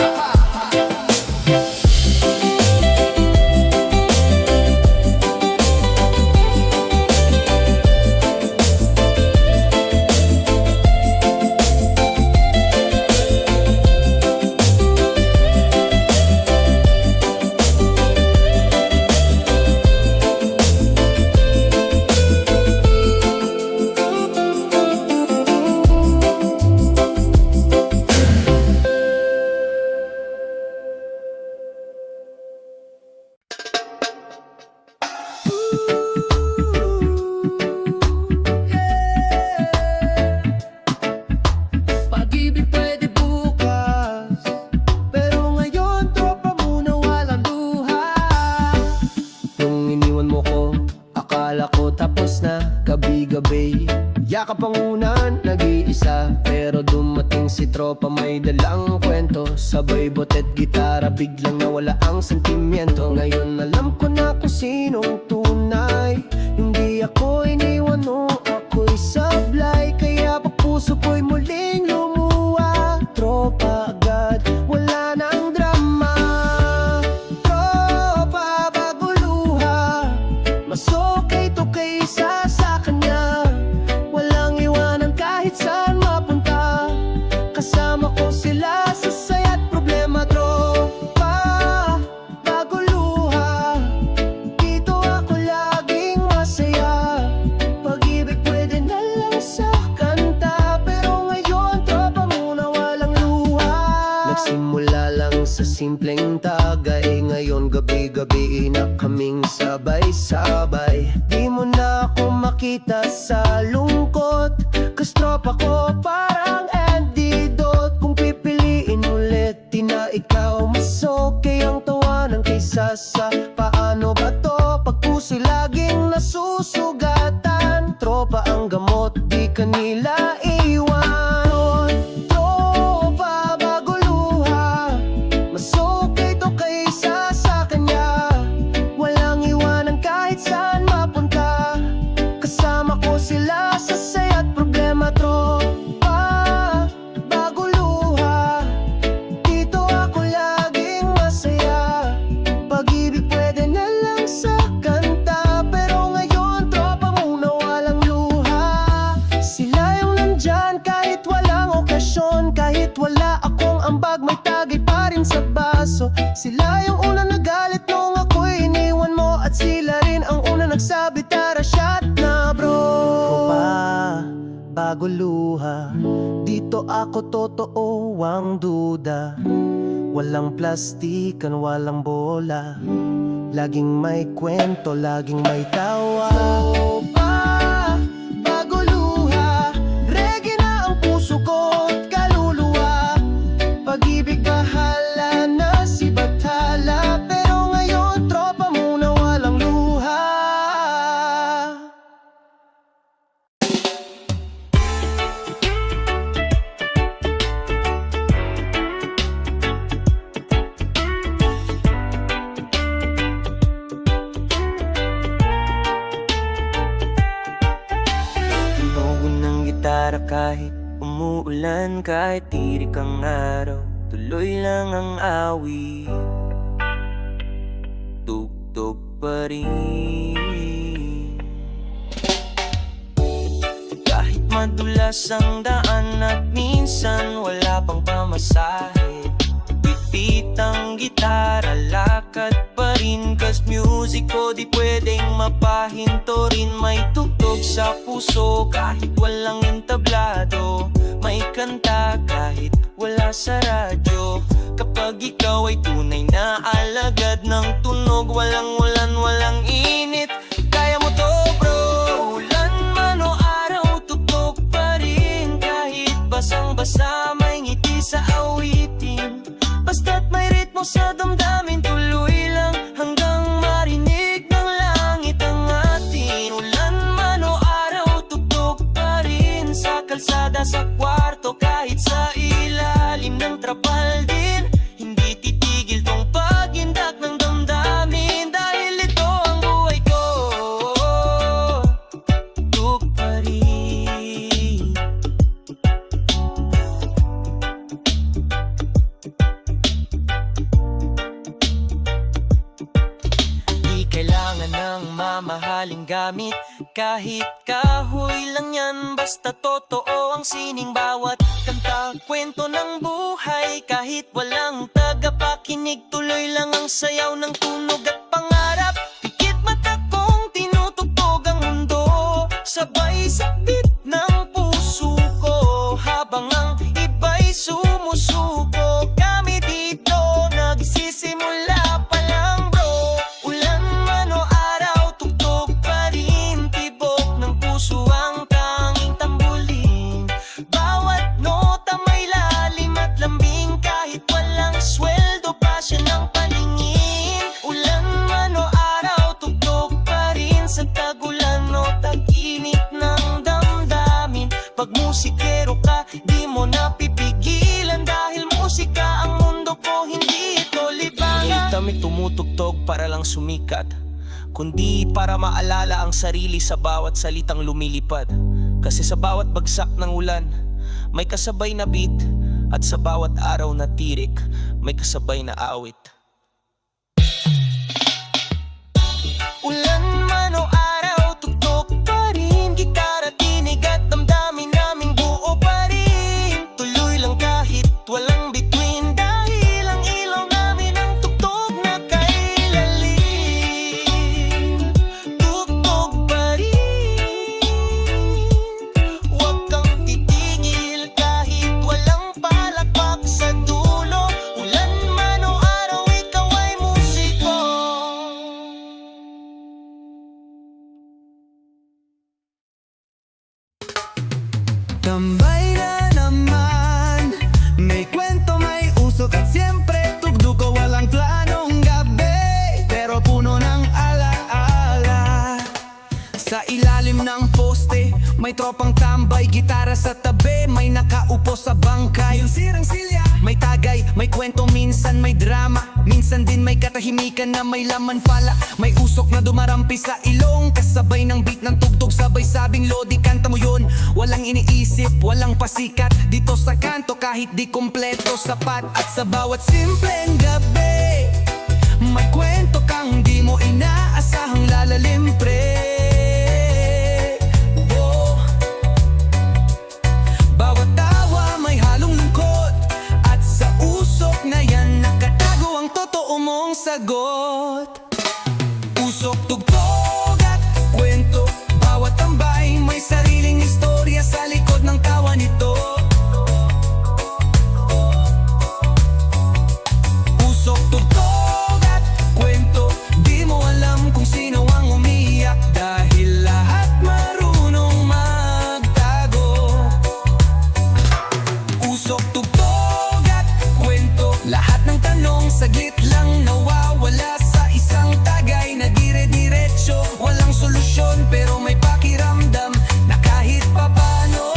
nakapangunan, nag-iisa. Pero dumating si tropa, may dalang kwento. Sabay botet, gitara, biglang nawala ang sentimiento. Ngayon alam ko na kung sinong tunay. Hindi ako iniwan mo, ako'y sablay. Kaya pag puso ko'y muling lumuha, tropa agad, wala nang drama. Tropa bago luha, mas okay to kaysa sa kanya. Walang iwanan kahit saan mapunta, kasama ko sila sa saya't problema. Tropa bago luha, dito ako laging masaya. Pag-ibig pwede na lang sa kanta, pero ngayon tropa muna walang luha. Nagsimula lang sa simpleng tagay, ngayon gabi-gabi na kaming sabay-sabay. Di mo na ako makita sa lungkot, kas tropa ko parang antidote. Kung pipiliin ulit, di na ikaw mas okay ang tawanan kaysa sa paano ba to. Pag puso'y laging nasusugatan, tropa ang gamot, di kanila iwan. Tropa bago luha, mas okay to kaysa sa kanya. Walang iwanan kahit saan mapunta, kasama ko sila sa saya't problema. Tropa bago luha, dito ako laging masaya. Pag-ibig pwede na lang sa kanta, pero ngayon tropa muna walang luha. Sila yung nandyan kahit walang okasyon, kahit wala akong ambag may tagay pa rin sa baso. Sila yung una nagalit nung ako'y iniwan mo, at sila rin ang una nagsabi tara shot na bro. Tropa bago luha, dito ako totoo ang duda. Walang plastikan, walang bola, laging may kwento, laging may tawa. Tropa bago luha, reggae na ang puso ko at kaluluwa. Pag-ibig bahala na si Bathala, pero ngayon tropa muna walang luha. Tunog ng gitara kahit umuulan, kahit tirik ang araw, tuloy lang ang awit. Tugtog pa rin. Kahit madulas ang daan at minsan wala pang pamasahe, bit ang gitara, lakad pa rin. Kas music ko di pwedeng mapahinto rin. May tugtog sa puso kahit walang entablado, may kanta kahit wala sa radyo. Kapag ikaw ay tunay na alagad ng tunog, walang ulan, walang init, kaya mo to bro. Ulan man o araw, tugtog pa rin. Kahit basang-basa, may ngiti sa awitin. Basta't may ritmo sa damdamin, tuloy lang hanggang marinig ng langit ang atin. Ulan man o araw, tugtog pa rin. Sa kalsada, sa kwarto, kahit sa ilalim ng trapal din, hindi titigil tong pag-indak ng damdamin. Dahil ito ang buhay ko, tugtog pa rin. Di kailangan ng mamahaling gamit, kahit kahoy lang yan, basta totoo ang sining bawat kanta. Kwento ng buhay kahit walang tagapakinig, tuloy lang ang sayaw ng tunog at pangarap. Pikit mata kong tinutugtog ang mundo, sabay sakit ng puso ko, habang ang iba'y sumusuko. Kami dito nagsisimula pa lang bro. Ulan man o araw, tugtog pa rin. Tibok ng puso ang tanging tambulin. Bawat nota may lalim at lambing, kahit walang sweldo pa siya ng paningin. Ulan man musikero ka, di mo napipigilan. Dahil musika ang mundo ko, hindi ito libangan. Di kami tumutugtog para lang sumikat, kundi para maalala ang sarili sa bawat salitang lumilipad. Kasi sa bawat bagsak ng ulan, may kasabay na beat. At sa bawat araw na tirik, may kasabay na awit. Ulan man o araw, tugtog pa rin. Gitara, tinig at damdamin naming buo pa rin. Tuloy lang kahit walang bituin, dahil ang ilaw namin ang tugtog na kailalim. Tugtog pa rin, huwag kang titigil kahit walang palakpak sa dulo. Ulan man o araw, ikaw ay musiko. Tambay na naman, may kwento, may usok at siyempre tugtog ko walang planong gabi, pero puno ng alaala. Sa ilalim ng poste, may tropang tambay, gitara sa tabi, may nakaupo sa bangkay. Yung sirang silya, may tagay, may kwento, minsan may drama, minsan din may katahimikan na may laman pala. May usok na dumarampi sa ilong, kasabay ng beat ng tugtog, sabay sabing Lodi, kanta mo yun. Walang iniisip, walang pasikat, dito sa kanto kahit di kompleto sapat. At sa bawat simpleng gabi, may kwento kang di mo inaasahang lalalim, pre. Oh. Bawat tawa may halong lungkot, at sa usok na yan nakatago ang totoo mong sagot. Usok, tugtog at kwento, bawat tambay may sariling istorya sa likod ng tawa nito. Usok, tugtog at kwento, di mo alam kung sino ang umiyak, dahil lahat marunong magtago. Usok, tugtog at kwento, lahat ng tanong saglit lang nawawala sa isang tagay na dire-diretso. Walang solusyon pero may pakiramdam na kahit papano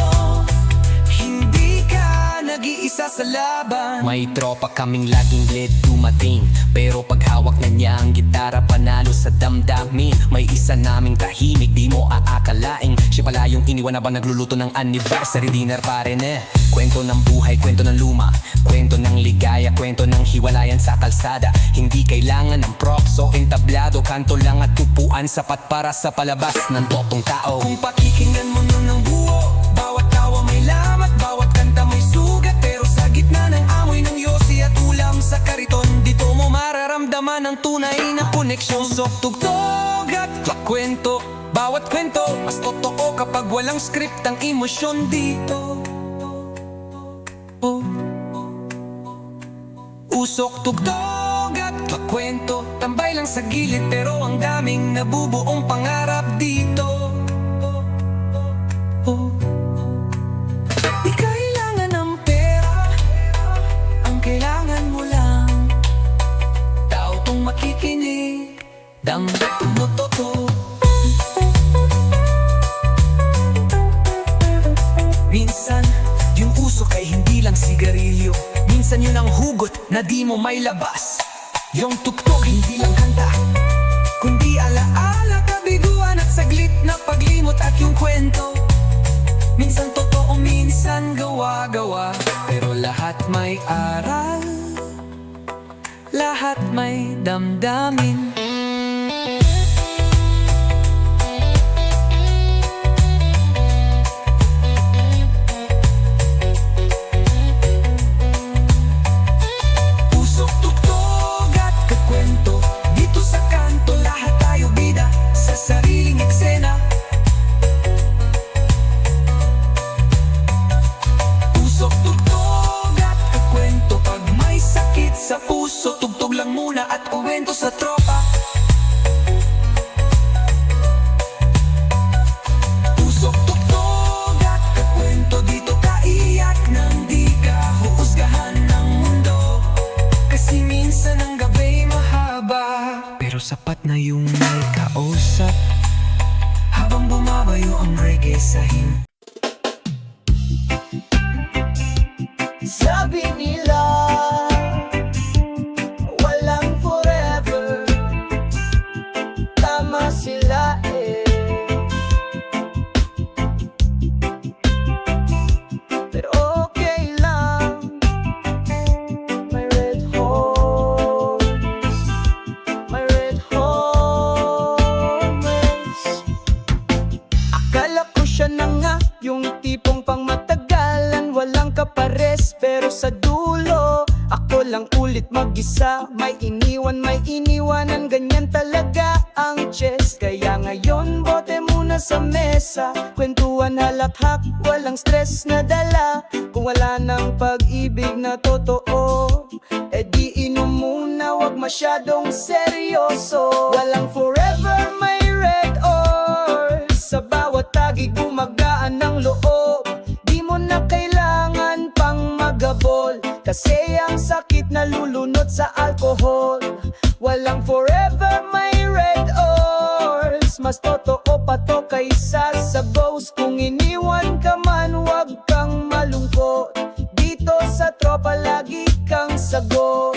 hindi ka nag-iisa sa laban. May tropa kaming laging late dumating, pero pag hawak na niya ang gitara panalo sa damdamin. May isa naming tahimik, di mo aakalaing siya pala yung iniwan na ba nagluluto ng anniversary dinner pa rin eh. Kwento ng buhay, kwento ng luma, kwento ng ligaya, kwento ng hiwalayan sa kalsada. Hindi kailangan ng props o entablado, kanto lang at tupuan sapat para sa palabas ng totoong tao. Kung pakikinggan mo nun ng buo, bawat tawa may lamat, bawat kanta may sugat, pero sa gitna ng amoy ng yosi at ulam sa kariton, dito mo mararamdaman ang tunay na koneksyon. Usok, tugtog at kwento, bawat kwento mas totoo kapag walang script ang emosyon dito. Oh. Usok, tugtog at kwento, tambay lang sa gilid pero ang daming nabubuong pangarap dito. Oh. Di kailangan ng pera, ang kailangan mo lang tao tong makikinig, damdam mo totoo. Minsan, yung usok ay hindi lang sigarilyo, minsan yun ang hugot na di mo may labas. Yung tugtog hindi lang kanta, kundi alaala, kabiguan at saglit na paglimot. At yung kwento, minsan totoo, minsan gawa-gawa, pero lahat may aral, lahat may damdamin. Sa puso, tugtog lang muna at kwento sa tropa. Usok, tugtog at kwento, dito ka iyak nang di ka huhusgahan ng mundo. Kasi minsan ang gabi mahaba, pero sapat na yung may kausap habang bumabayo ang reggae sa iniwan may iniwanan, ganyan talaga ang chess. Kaya ngayon bote muna sa mesa, kwentuhan halakhak, walang stress na dala. Kung wala ng pag-ibig na totoo, di inom muna, wag masyadong seryoso. Walang forever, may red or sa bawat tagi gumagaan ng loob. Di mo na kailangan pang magabol, kasi ang sakit nalulunod sa alcohol. Walang forever, may red ors, mas totoo pa to kaysa sa ghost. Kung iniwan ka man, wag kang malungkot, dito sa tropa lagi kang sagot.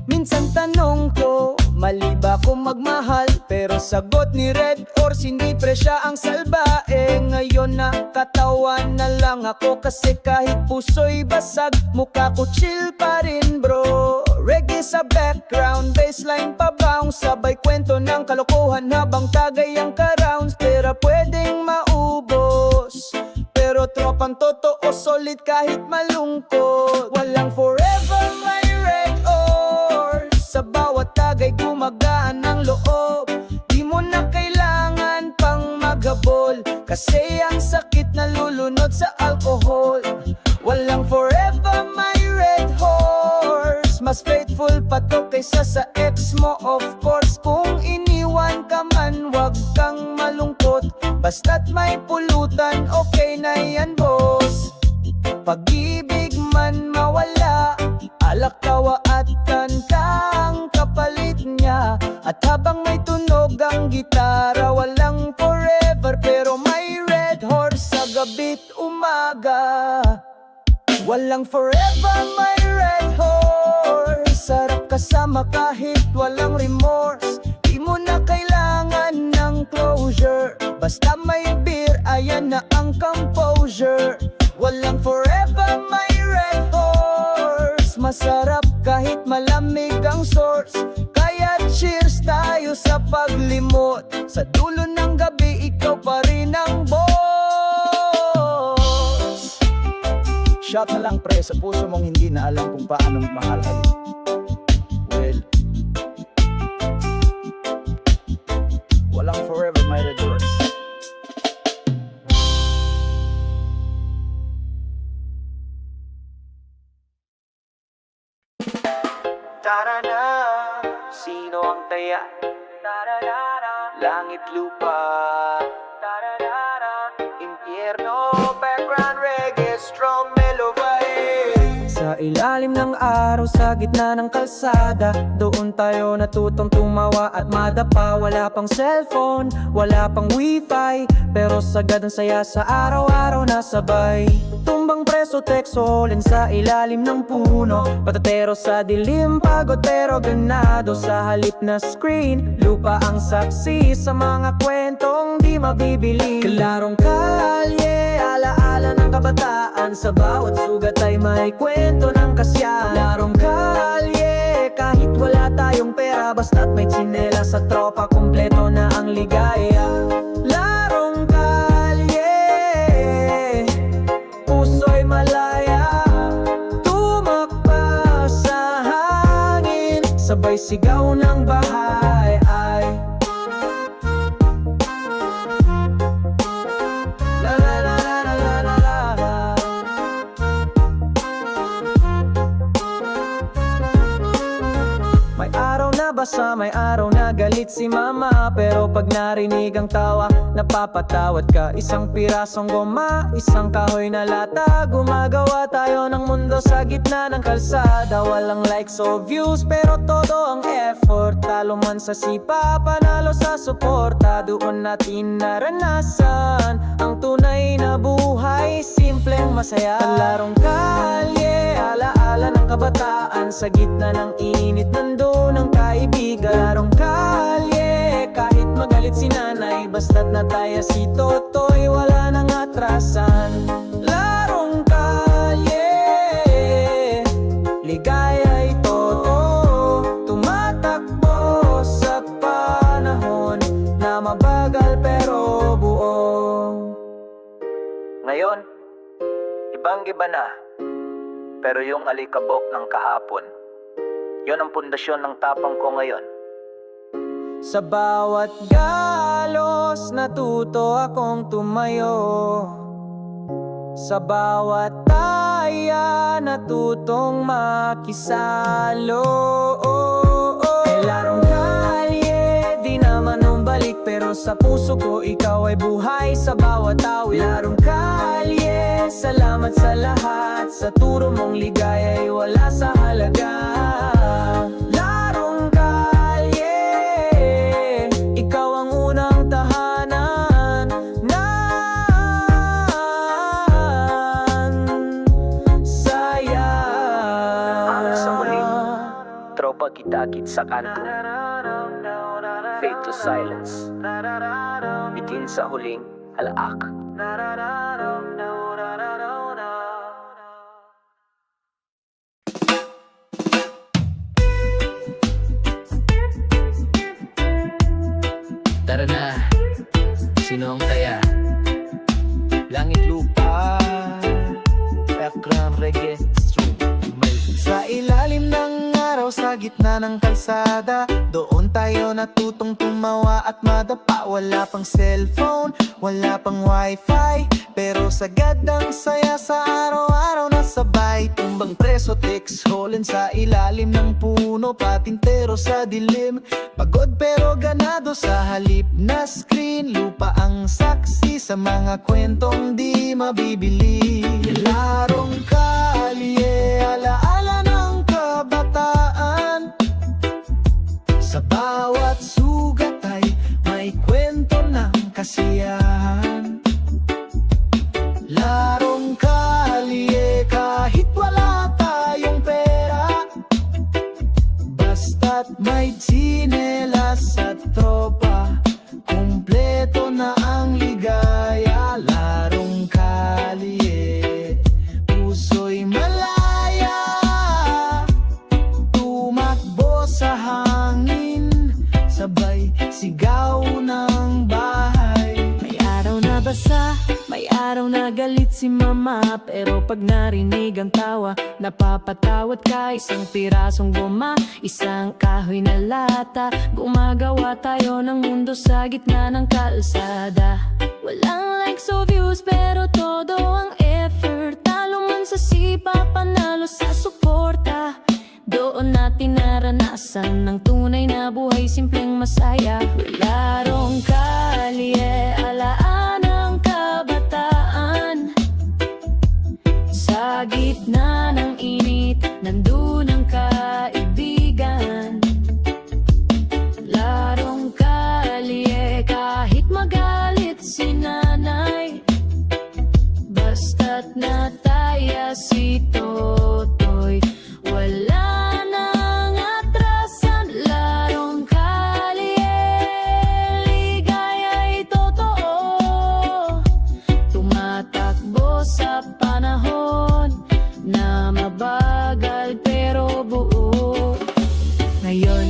Minsan tanong ko, mali ba kung magmahal? Pero sagot ni Red Horse, hindi presya ang salba. Ngayon nakatawan na lang ako, kasi kahit puso'y basag, mukha ko chill pa rin bro. Reggae sa background, bassline pa bounce, sabay kwento ng kalokohan habang tagay ang ka-rounds. Pera pwedeng maubos, pero tropang totoo, solid kahit malungkot. Walang forever, may red or sa bawat tagay gumagaan ng loob. Di mo na kailangan pang maghabol, kasi ang sakit nalulunod sa alcohol. Walang forever, my red horse, mas faithful pa to kaysa sa ex mo, of course. Kung iniwan ka man, wag kang malungkot, basta't may pulutan, okay na yan boss. Pag-ibig man mawala, alakawa at kanta ang kapalit niya. At habang may tunog ang gitara, walang forever, pero may red horse sa gabi't umaga. Walang forever, may red horse, sarap kasama kahit walang remorse. Di mo na kailangan ng closure, basta may beer, ayan na ang composure. Walang forever, may red horse, masarap kahit malamig ang source. Kaya cheers tayo sa paglimot, sa dulo ng gabi ikaw pa rin ang boss. Shot na lang pre sa puso mong hindi na alam kung paano mahalin. Well, walang forever, my red horse. Tara na, sino ang taya? Langit lupa, impyerno, background reggae, strong melody. Sa ilalim ng araw, sa gitna ng kalsada, doon tayo natutong tumawa at madapa. Wala pang cellphone, wala pang wifi, pero sagad ang saya sa araw-araw na sabay. Tumbang preso, teksolin sa ilalim ng puno, patatero sa dilim, pagod pero ganado. Sa halip na screen, lupa ang saksi sa mga kwentong di mabibili. Klarong kalye, alaala ng kabataan, sa bawat sugat ay may kwento ng kasya. Larong kalye, kahit wala tayong pera, basta't may tsinela sa tropa, kumpleto na ang ligaya. Larong kalye, puso'y malaya, tumakpa sa hangin, sabay sigaw ng bahay. La la la la la la la. May araw na basa, may araw na galit si mama, pero pag narinig ang tawa, napapatawad ka. Isang pirasong goma, isang kahoy na lata, gumagawa tayo ng mundo sa gitna ng kalsada. Walang likes o views, pero todo ang effort. Talo man sa sipa, panalo sa suporta, doon natin naranasan ang tunay na buhay, simpleng masaya. Larong kalye, alaala ng kabataan, sa gitna ng init nandun ang kaibigan. Larong kalye, kahit magalit si nanay, basta't nataya si Totoy, wala nang atrasan. Larong kalye, ligaya'y totoo, tumatakbo sa panahon na mabagal pero buo. Ngayon, ibang-iba na, pero yung alikabok ng kahapon, Yon ang pundasyon ng tapang ko ngayon. Sa bawat galos natuto akong tumayo. Sa bawat taya natutong makisalo. May larong kalye, di naman umbalik, pero sa puso ko ikaw ay buhay sa bawat awit. Larong kalye, salamat sa lahat, sa turo mong ligaya ay wala sa halaga. Larong kalye, ikaw ang unang tahanan ng saya. Hanggang sa muling tropa kita-kit sa kanto. Fade to silence. Bitin sa huling halaak. Tara na, sino ang taya? Langit lupa, background reggae stroke. Sa ilalim ng araw, sa gitna ng kalsada, doon tayo natutong tumawa at madapa. Wala pang cellphone, wala pang wifi, pero sagad ang saya sa araw-araw na sabay. Tumbang preso, text holen sa ilalim ng puno, patintero sa dilim, pagod pero ganado sa halip na screen. Lupa ang saksi sa mga kwentong di mabibili. Larong kalye, alaala ng kabataan. Sa bawat sugat ay may kwento ng kasiyahan. Larong kalye, kahit wala tayong pera, basta't may tsinelas at tropa, kumpleto na ang ligaya. Larong kalye, puso'y malaya, tumakbo sa hangin, sabay sigaw ng bahay. May araw na basa, may araw na galit si mama, pero pag narinig ang tawa, napapatawad ka. Isang pirasong goma, isang kahoy na lata, gumagawa tayo ng mundo sa gitna ng kalsada. Walang likes o views, pero todo ang effort. Talo man sa sipa, panalo sa suporta. Doon natin naranasan ng tunay na buhay, simpleng masaya. Larong kalye, alaan ng kabataan. Sa gitna ng init, nandun ang kaibigan. Larong kalye, kahit magalit si nanay, basta't nataya si Totoy, wala nang atrasan. Larong kalye, ligaya'y totoo, tumatakbo sa panahon na mabagal pero buo. Ngayon,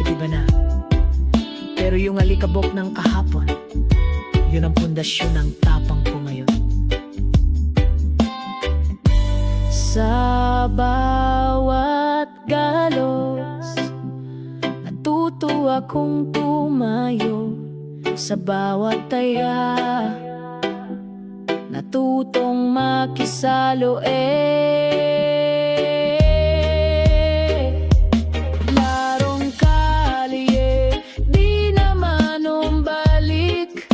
di ba na? Pero yung alikabok ng kahapon, yun ang pundasyon ng tapang ko ngayon. Sa bawat galos, natuto akong tumayo. Sa bawat taya, natutong makisalo. Larong kalye, di naman umbalik,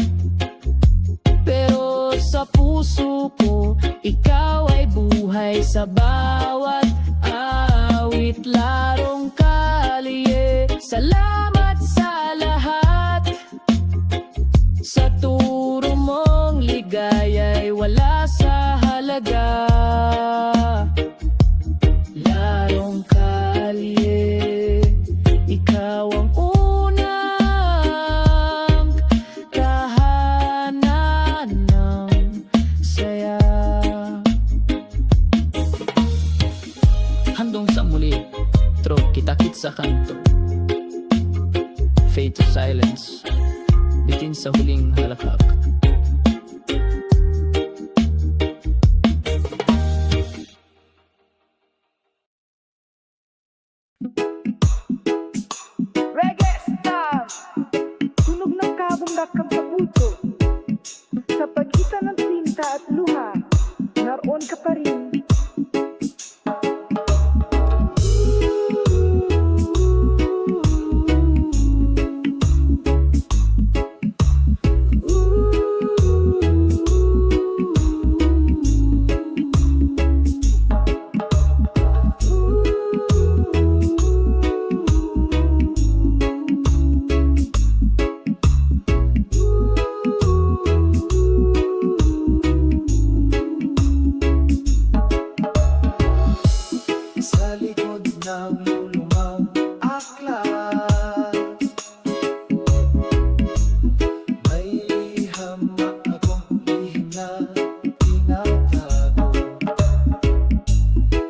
pero sa puso ko ikaw ay buhay sa bawat awit. Larong kalye, salamat sa lahat, sa turo mong ligaya ay wala sa halaga. Larong kalye, ikaw ang unang tahanan ng saya. Handong sa muli, tro kita-kit sa kanto. Fade to silence, bitin sa huling halakhak. puso. Sa pagitan ng sinta at luha, naroon ka pa rin. Sa likod ng lulumang aklat, may liham akong lihim na tinatago.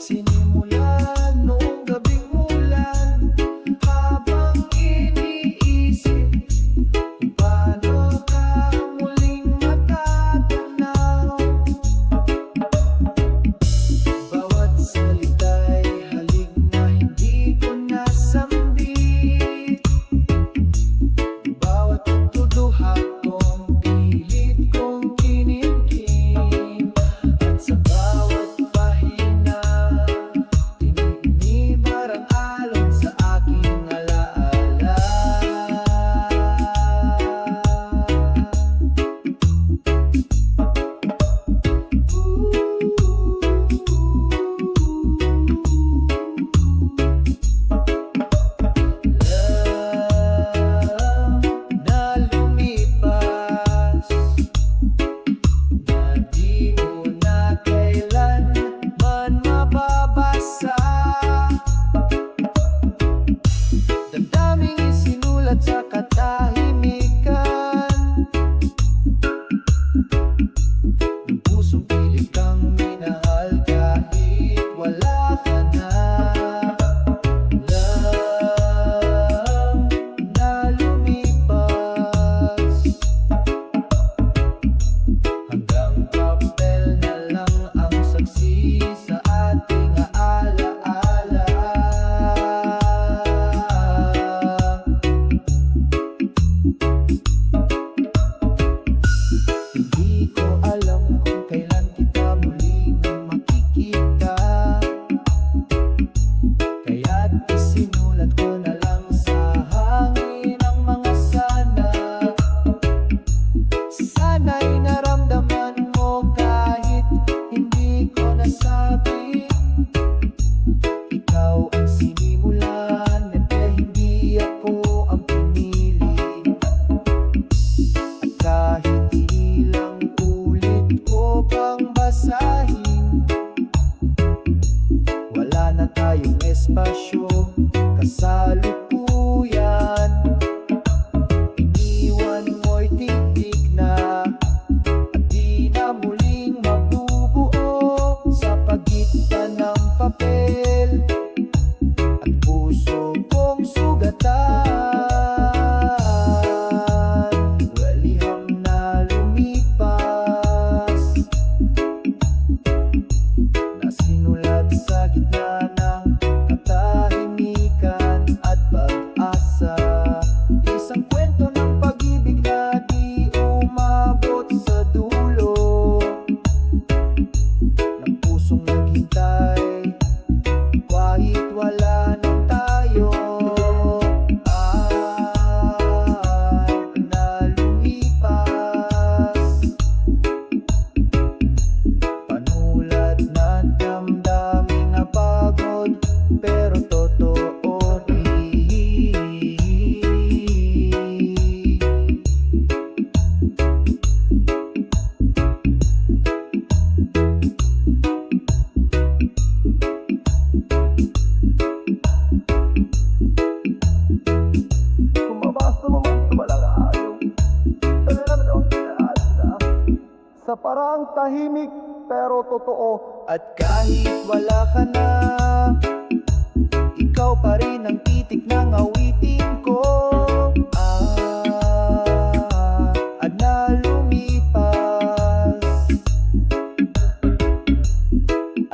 Sinimulan noong gabing ulan, habang iniisip kung paano ka muling matatanaw. Bawat salita'y halik na hindi ko nasambit. Bawat tuduha kong pilit kong kinimkim. At sa bawat pahina, tinignibar ang alon sa aking alaala. Na lumipas, na di mo na kailan man mababasa. Damdaming isinulat sa katahimikan ng pusong pilit kang minahal kahit wala ka na. Lang na lumipas, hanggang papel na lang ang saksi sa ating alaala. Hindi ko alam kung kailan kita muling makikita, kaya't isinulat ko na lang sa hangin ang mga sana. Sana'y naramdaman mo kahit hindi ko nasabi. Ikaw ang sinimulan, hindi ako ang pinili. At kahit ilang ulit ko pang basahin, wala na tayong espasyo kasalukuyan. Iniwan mo'y titik na at di na muling mabubuo sa pagitan ng papel at puso kong sugatan. Liham na lumipas, na sinulat sa gitna ng katahimikan at pag-asa. Isang kwento ng pag-ibig na di umabot sa dulo, ng pusong naghintay kahit wala nang tayo. Na lumipas, panulat na damdamin na pagod pero totoo rin. Sa parang tahimik pero totoo. At kahit wala ka na, ikaw pa rin ang titik ng awitin ko. At na lumipas,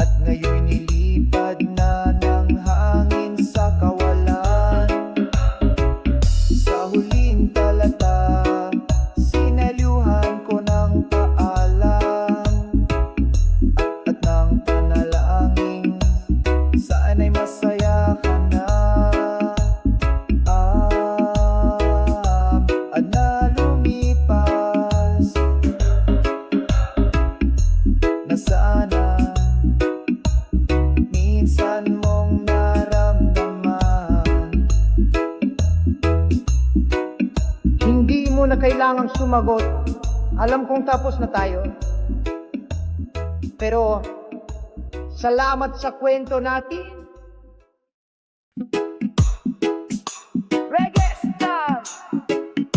at ngayon nilipad na ng hangin sa kawalan. Sa huling talata, sinaliw mo na kailangang sumagot. Alam kong tapos na tayo. Pero, salamat sa kwento natin. Reggae Star!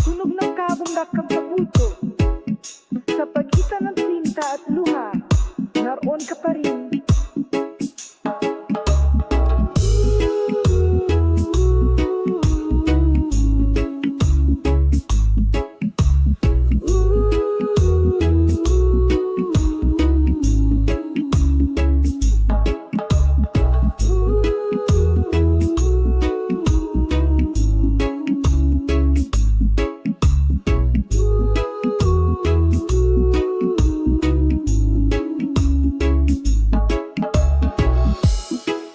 Tunog ng kabong nakapabuto. Sa pagitan ng tinta at luha, naroon ka pa rin.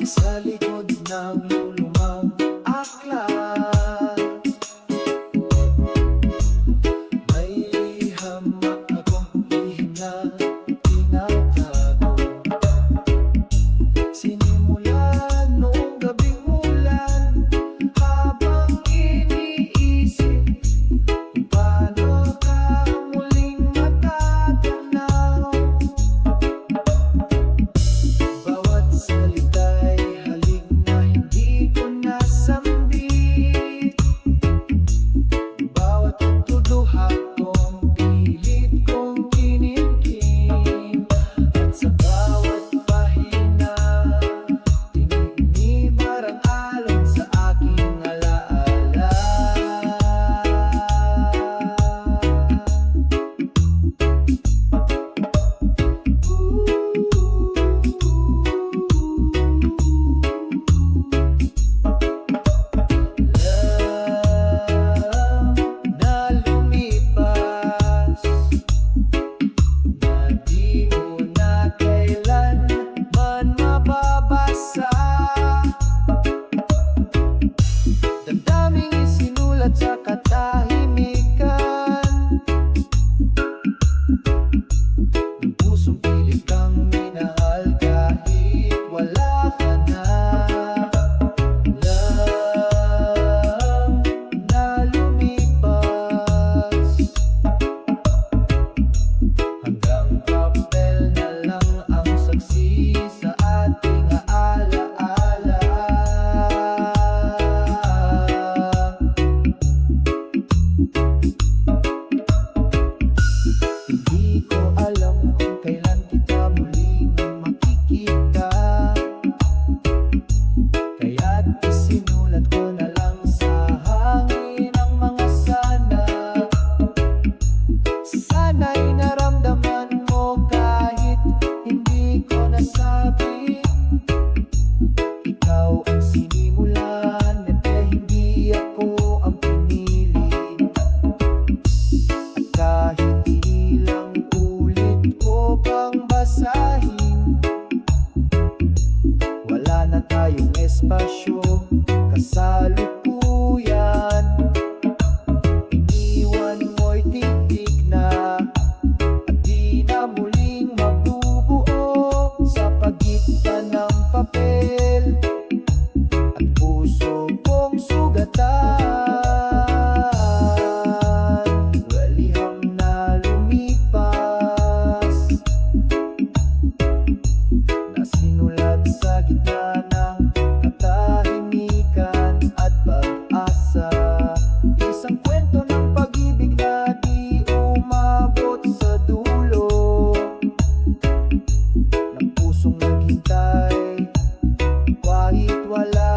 Sa likod ng lulumang aklat, may liham akong lihim na tinatago. Sinimulan noong gabing ulan, habang iniisip kung paano ka muling matatanaw. Bawat salita'y halik na hindi ko nasambit. Bawat tuduha kong pilit kong kinimkim. At sa bawat pahina, tinignibar ang alon sa aking alaala. Na lumipas, na di mo na kailan man mababasa. Damdaming isinulat sa katahimikan ng pusong pilit kang minahal kahit wala ka na. Lang na lumipas, hanggang papel na lang ang saksi sa ating alaala. Hindi ko alam kung kailan kita muling makikita, kaya't isinulat ko na lang sa hangin ang mga sana. Sana'y naramdaman mo kahit hindi ko nasabi. Ikaw ang sinimulan at hindi ako ang pinili. At kahit ilang ulit ko pang basahin, wala na tayong espasyo kasalukuyan.